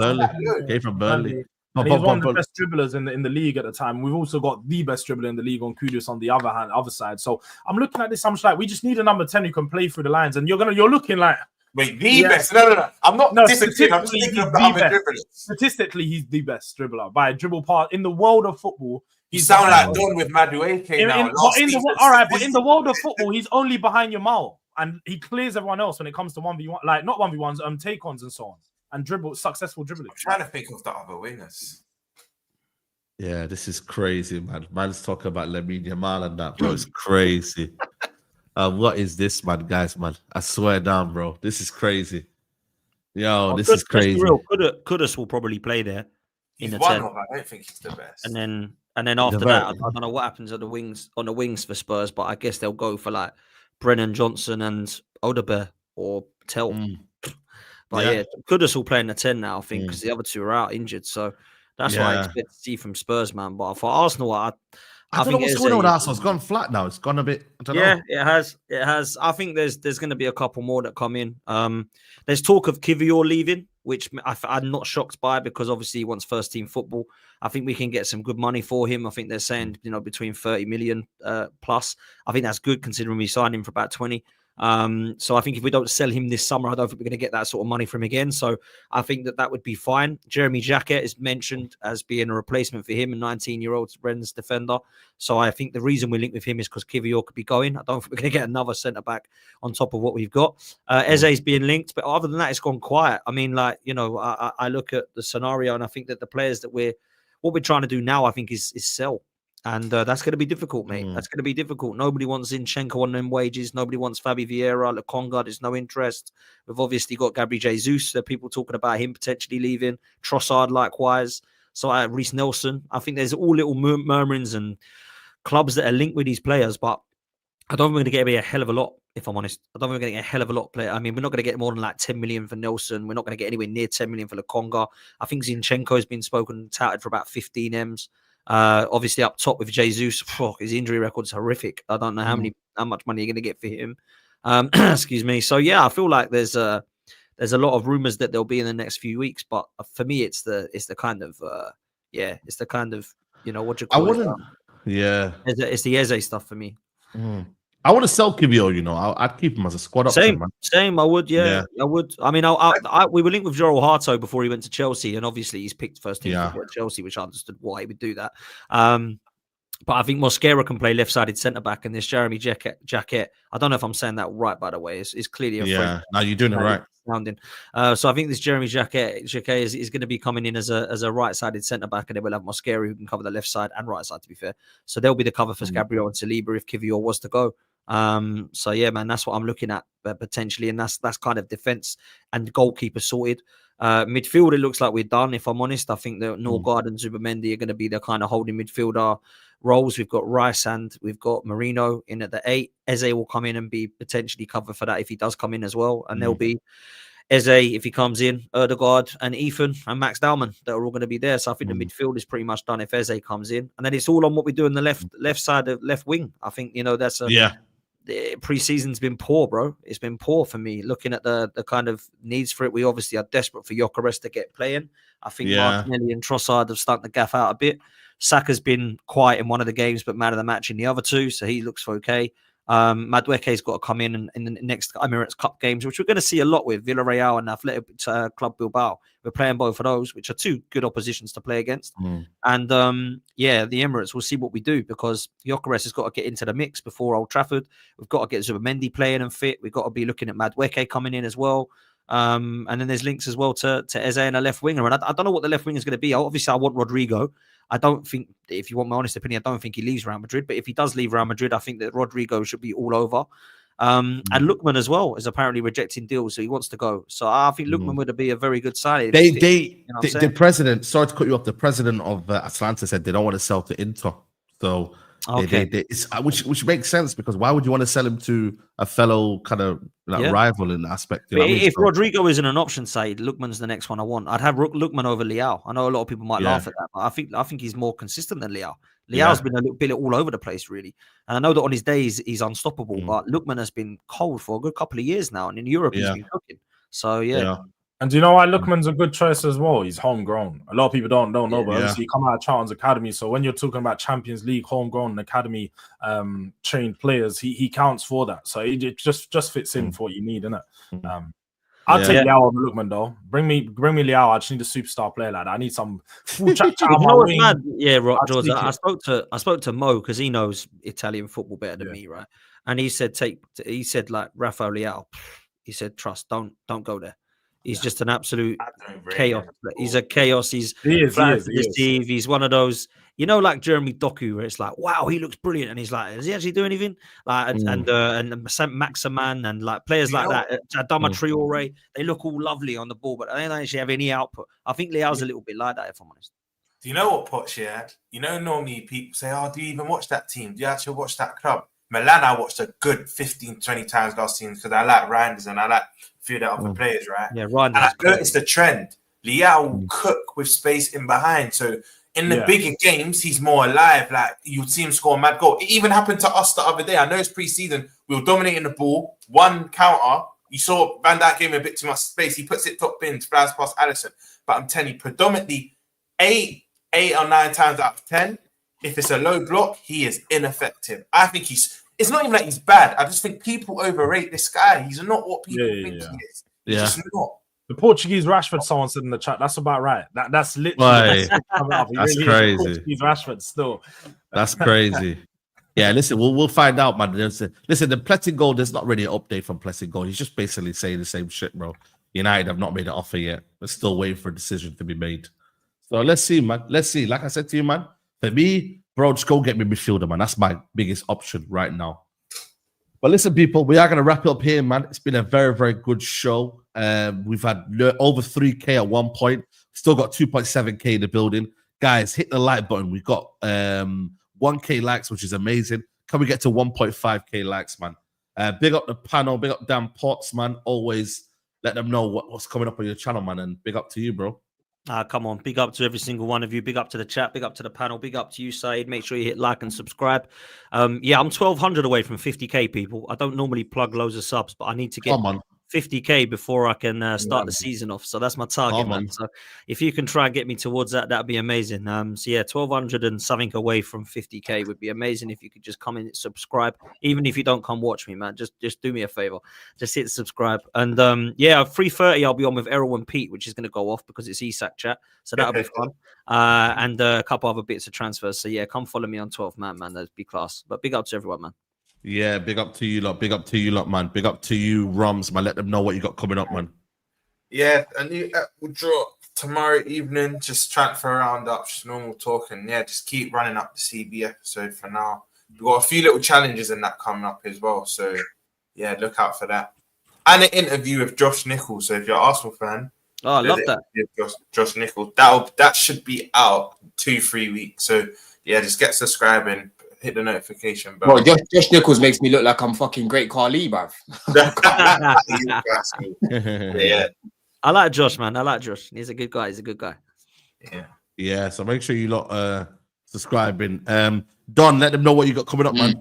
Speaker 1: Burnley.
Speaker 5: And he's one of the best dribblers in the league at the time. We've also got the best dribbler in the league on Kudus on the other side. So I'm looking at this. I'm just like, we just need a number 10 who can play through the lines. And you're looking like,
Speaker 4: wait, best? No. I'm not disagreeing. I'm just thinking of the other dribblers.
Speaker 5: Statistically, he's the best dribbler by a dribble part in the world of football.
Speaker 4: You sound like Don with Madueke now.
Speaker 5: But in the world of football, he's only behind Yamal. And he clears everyone else when it comes to 1v1, like not 1v1s, take-ons and so on. And successful dribbling.
Speaker 4: I'm trying to think of the other wingers.
Speaker 1: Yeah, this is crazy, man. Man's talking about Lamine Yamal and that, bro. It's crazy. What is this, man, guys, man? I swear down, bro. This is crazy. Yo, this is crazy.
Speaker 3: Kudus will probably play there.
Speaker 4: He's in the 10. I don't think he's the best.
Speaker 3: And then after that, I don't know what happens on the wings for Spurs, but I guess they'll go for like Brennan Johnson and Odegaard or Tell. But yeah, Kudus will play in the 10 now, I think, because the other two are out injured. So that's what I expect to see from Spurs, man. But for Arsenal, I
Speaker 1: don't know what's going on with Arsenal. It's gone flat now. It's gone a bit. I don't know.
Speaker 3: It has. I think there's going to be a couple more that come in. There's talk of Kivior leaving, which I'm not shocked by because obviously he wants first team football. I think we can get some good money for him. I think they're saying between 30 million plus. I think that's good considering we signed him for about 20. So I think if we don't sell him this summer, I don't think we're going to get that sort of money from him again. So I think that would be fine. Jeremy Jacquet is mentioned as being a replacement for him, a 19-year-old Rennes defender. So I think the reason we link with him is because Kivior could be going. I don't think we're going to get another centre-back on top of what we've got. Eze's being linked, but other than that, it's gone quiet. I mean, I look at the scenario and I think that the players that what we're trying to do now, I think, is sell. And that's going to be difficult, mate. That's going to be difficult. Nobody wants Zinchenko on them wages. Nobody wants Fabi Vieira. Lokonga, there's no interest. We've obviously got Gabriel Jesus. There are people talking about him potentially leaving. Trossard, likewise. So Reece Nelson. I think there's all little murmurings and clubs that are linked with these players. But I don't think we're going to get a hell of a lot, if I'm honest. I don't think we're going to get a hell of a lot of players. I mean, we're not going to get more than like 10 million for Nelson. We're not going to get anywhere near 10 million for Lokonga. I think Zinchenko has been touted for about 15 M's. Obviously up top with Jesus, his injury record's horrific. I don't know how much money you're going to get for him. Excuse me. So yeah, I feel like there's a lot of rumors that there'll be in the next few weeks. But for me, it's the kind of what you call it.
Speaker 1: Yeah,
Speaker 3: it's the Eze stuff for me.
Speaker 1: I I want to sell Kivio, you know. I'd keep him as a squad option, man.
Speaker 3: Same. I would, yeah. I would. I mean, we were linked with Joel Harto before he went to Chelsea, and obviously he's picked first team for Chelsea, which I understood why he would do that. But I think Mosquera can play left-sided centre-back, and this Jeremy Jacket, I don't know if I'm saying that right, by the way, is clearly a friend.
Speaker 1: No, you're doing it right.
Speaker 3: Sounding. So I think this Jeremy Jacket is going to be coming in as a right-sided centre-back, and then we'll have Mosquera who can cover the left side and right side, to be fair. So they'll be the cover for Gabriel and Saliba if Kivior was to go. So yeah, man, that's what I'm looking at potentially, and that's kind of defense and goalkeeper sorted. Midfield, it looks like we're done. If I'm honest, I think that Norgard and Zubimendi are going to be the kind of holding midfielder roles. We've got Rice and we've got Marino in at the 8. Eze will come in and be potentially covered for that if he does come in as well, and there'll be Eze if he comes in, Erdegaard and Ethan and Max Dowman that are all going to be there. So I think the midfield is pretty much done if Eze comes in, and then it's all on what we do in the left side of left wing. I think that's the pre-season's been poor, bro. It's been poor for me. Looking at the kind of needs for it, we obviously are desperate for Gyökeres to get playing. I think Martinelli and Trossard have started to gaff out a bit. Saka's been quiet in one of the games, but man of the match in the other 2, so he looks okay. Madueke's got to come in the next Emirates Cup games, which we're going to see a lot with Villarreal and Athletic Club Bilbao. We're playing both of those, which are 2 good oppositions to play against. And the Emirates, we'll see what we do, because Gyökeres has got to get into the mix before Old Trafford. We've got to get Zubimendi playing and fit. We've got to be looking at Madueke coming in as well. And then there's links as well to Eze and a left winger. And I don't know what the left winger is going to be. Obviously, I want Rodrigo. I don't think, if you want my honest opinion, I don't think he leaves Real Madrid. But if he does leave Real Madrid, I think that Rodrigo should be all over. And Lookman as well is apparently rejecting deals, so he wants to go. So I think Lookman would be a very good signing.
Speaker 1: The president, sorry to cut you off, the president of Atlanta said they don't want to sell to Inter. So which makes sense, because why would you want to sell him to a fellow kind of rival in that aspect? You know what I mean?
Speaker 3: If Rodrigo isn't an option side, Lookman's the next one I want. I'd have Lookman over Leao. I know a lot of people might laugh at that, but I think he's more consistent than Leao. Leao's been a little bit all over the place, really. And I know that on his days he's unstoppable, but Lookman has been cold for a good couple of years now, and in Europe he's been cooking. So
Speaker 5: And do you know why Lookman's a good choice as well? He's homegrown. A lot of people don't know, but obviously he come out of Charlton's academy. So when you're talking about Champions League, homegrown, academy trained players, he counts for that. So it just fits in for what you need, innit? I'll take Leao over Lookman though. Bring me Leao. I just need a superstar player like that. I need some full chat.
Speaker 3: George, I spoke to Mo, because he knows Italian football better than me, right? And he said like Rafael Leao. He said, trust, don't go there. He's just an absolute chaos. He's a chaos. He's He's one of those, like Jeremy Doku, where it's like, wow, he looks brilliant, and he's like, does he actually do anything? Like, and Maximan and like players like that, Adama Traore, they look all lovely on the ball, but they don't actually have any output. I think Leao's a little bit like that, if I'm honest.
Speaker 4: Do you know what, Poch? Normally people say, "Oh, do you even watch that team? Do you actually watch that club?" Milan, I watched a good 15, 20 times last season, because I like Reinders and I like a few of the other players, right?
Speaker 3: Yeah, Reinders.
Speaker 4: And I noticed the trend. Leao will cook with space in behind. So in the bigger games, he's more alive. Like, you'd see him score a mad goal. It even happened to us the other day. I know it's pre-season. We were dominating the ball. One counter. You saw Van Dijk gave him a bit too much space. He puts it top bin, flies past Alisson. But I'm telling you, predominantly 8 or 9 times out of 10, if it's a low block, he is ineffective. I think it's not even like he's bad. I just think people overrate this guy. He's not what people think he is. He's just not.
Speaker 5: The Portuguese Rashford, someone said in the chat, that's about right. That's literally
Speaker 1: that's crazy.
Speaker 5: Portuguese Rashford still.
Speaker 1: That's crazy. Yeah, listen, we'll find out, man. Listen, the Pletting there's not really an update from Pletting. He's just basically saying the same shit, bro. United have not made an offer yet. We're still waiting for a decision to be made. So let's see, man. Let's see. Like I said to you, man, for me, bro, just go get me midfielder, man. That's my biggest option right now. But listen, people, we are going to wrap it up here, man. It's been a very, very good show. We've had over 3K at one point. Still got 2.7K in the building. Guys, hit the like button. We've got 1K likes, which is amazing. Can we get to 1.5K likes, man? Big up the panel. Big up Dan Potts, man. Always let them know what's coming up on your channel, man. And big up to you, bro.
Speaker 3: Come on, big up to every single one of you. Big up to the chat. Big up to the panel. Big up to you, Saeed. Make sure you hit like and subscribe. I'm 1,200 away from 50K, people. I don't normally plug loads of subs, but I need to get 50K before I can start the season off. So that's my target, man. So if you can try and get me towards that, that'd be amazing. So yeah, 1200 and something away from 50K would be amazing. If you could just come in and subscribe, even if you don't come watch me, man, just do me a favor, just hit subscribe. And yeah, 3:30 I'll be on with Errol and Pete, which is going to go off because it's Isak chat, so that'll be fun. And a couple other bits of transfers. So yeah, come follow me on 12 man. That'd be class. But big up to everyone, man.
Speaker 1: Yeah, big up to you lot. Big up to you lot, man. Big up to you, Roms, man. Let them know what you got coming up, man.
Speaker 4: Yeah, and we'll draw tomorrow evening. Just transfer round up, just normal talking. Yeah, just keep running up the CB episode for now. We've got a few little challenges in that coming up as well. So yeah, look out for that. And an interview with Josh Nichols. So if you're an Arsenal fan,
Speaker 3: oh, I love that.
Speaker 4: Josh Nichols. That should be out 2-3 weeks. So yeah, just get subscribing. Hit the notification bell.
Speaker 2: Bro, Josh Nichols makes me look like I'm fucking Great Carly, bruv.
Speaker 4: Yeah.
Speaker 3: I like Josh, man. I like Josh. He's a good guy.
Speaker 1: Yeah. So make sure you lot subscribing. Don, let them know what you got coming up, man.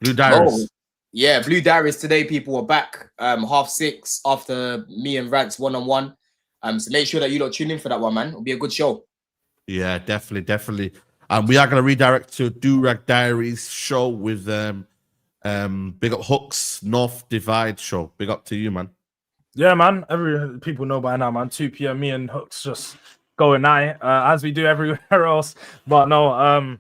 Speaker 1: Blue Diaries.
Speaker 2: Oh, yeah, Blue Diaries today. People are back 6:30 after me and Rants 1-on-1. So make sure that you lot tune in for that one, man. It'll be a good show.
Speaker 1: Yeah, definitely. And we are going to redirect to Durag Diaries show with Big Up Hooks North Divide show. Big up to you, man.
Speaker 5: Yeah, man. People know by now, man. 2 p.m. Me and Hooks just going at as we do everywhere else. But no,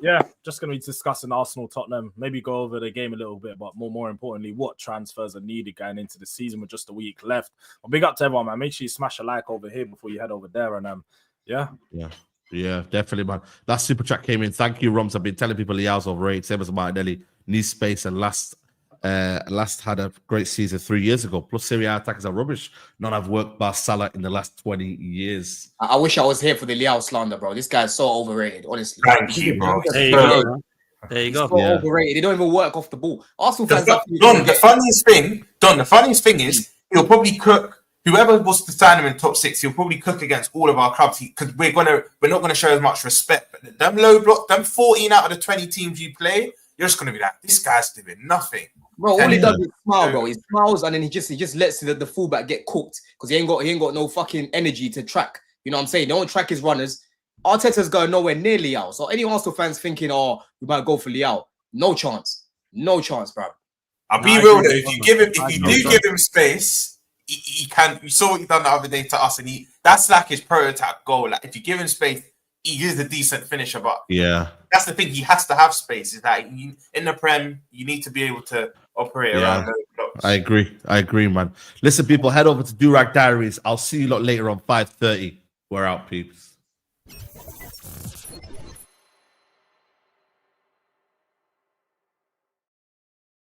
Speaker 5: yeah, just going to be discussing Arsenal, Tottenham. Maybe go over the game a little bit, but more importantly, what transfers are needed going into the season with just a week left. Well, big up to everyone, man. Make sure you smash a like over here before you head over there. And
Speaker 1: Yeah, definitely, man. That super chat came in. Thank you, Roms. I've been telling people Liao's overrated. Same as Martinelli. Needs space and last had a great season 3 years ago. Plus, Serie A attackers are rubbish. None have worked by Salah in the last 20 years.
Speaker 2: I wish I was here for the Liao slander, bro. This guy's so overrated, honestly.
Speaker 4: Thank you, bro.
Speaker 3: There you go. There you go.
Speaker 2: So overrated. They don't even work off the ball. Arsenal fans.
Speaker 4: The funniest thing is he'll probably cook. Whoever was to sign him in top 6, he'll probably cook against all of our clubs because we're not gonna show as much respect. But them low block, them 14 out of the 20 teams you play, you're just gonna be like, this guy's doing nothing.
Speaker 2: Bro, all he does is smile, bro. He smiles and then he just lets the fullback get cooked because he ain't got no fucking energy to track. You know what I'm saying? They don't track his runners. Arteta's going nowhere near Liao. So any Arsenal fans thinking, oh, we might go for Liao, no chance, bro.
Speaker 4: I'll be real though. If you do give him space. He can. You saw what he done the other day to us, and that's like his prototype goal. Like if you give him space, he is a decent finisher. But
Speaker 1: yeah,
Speaker 4: that's the thing. He has to have space. Is that in the Prem, you need to be able to operate around those blocks.
Speaker 1: I agree, man. Listen, people, head over to Durag Diaries. I'll see you lot later on 5:30. We're out, peeps.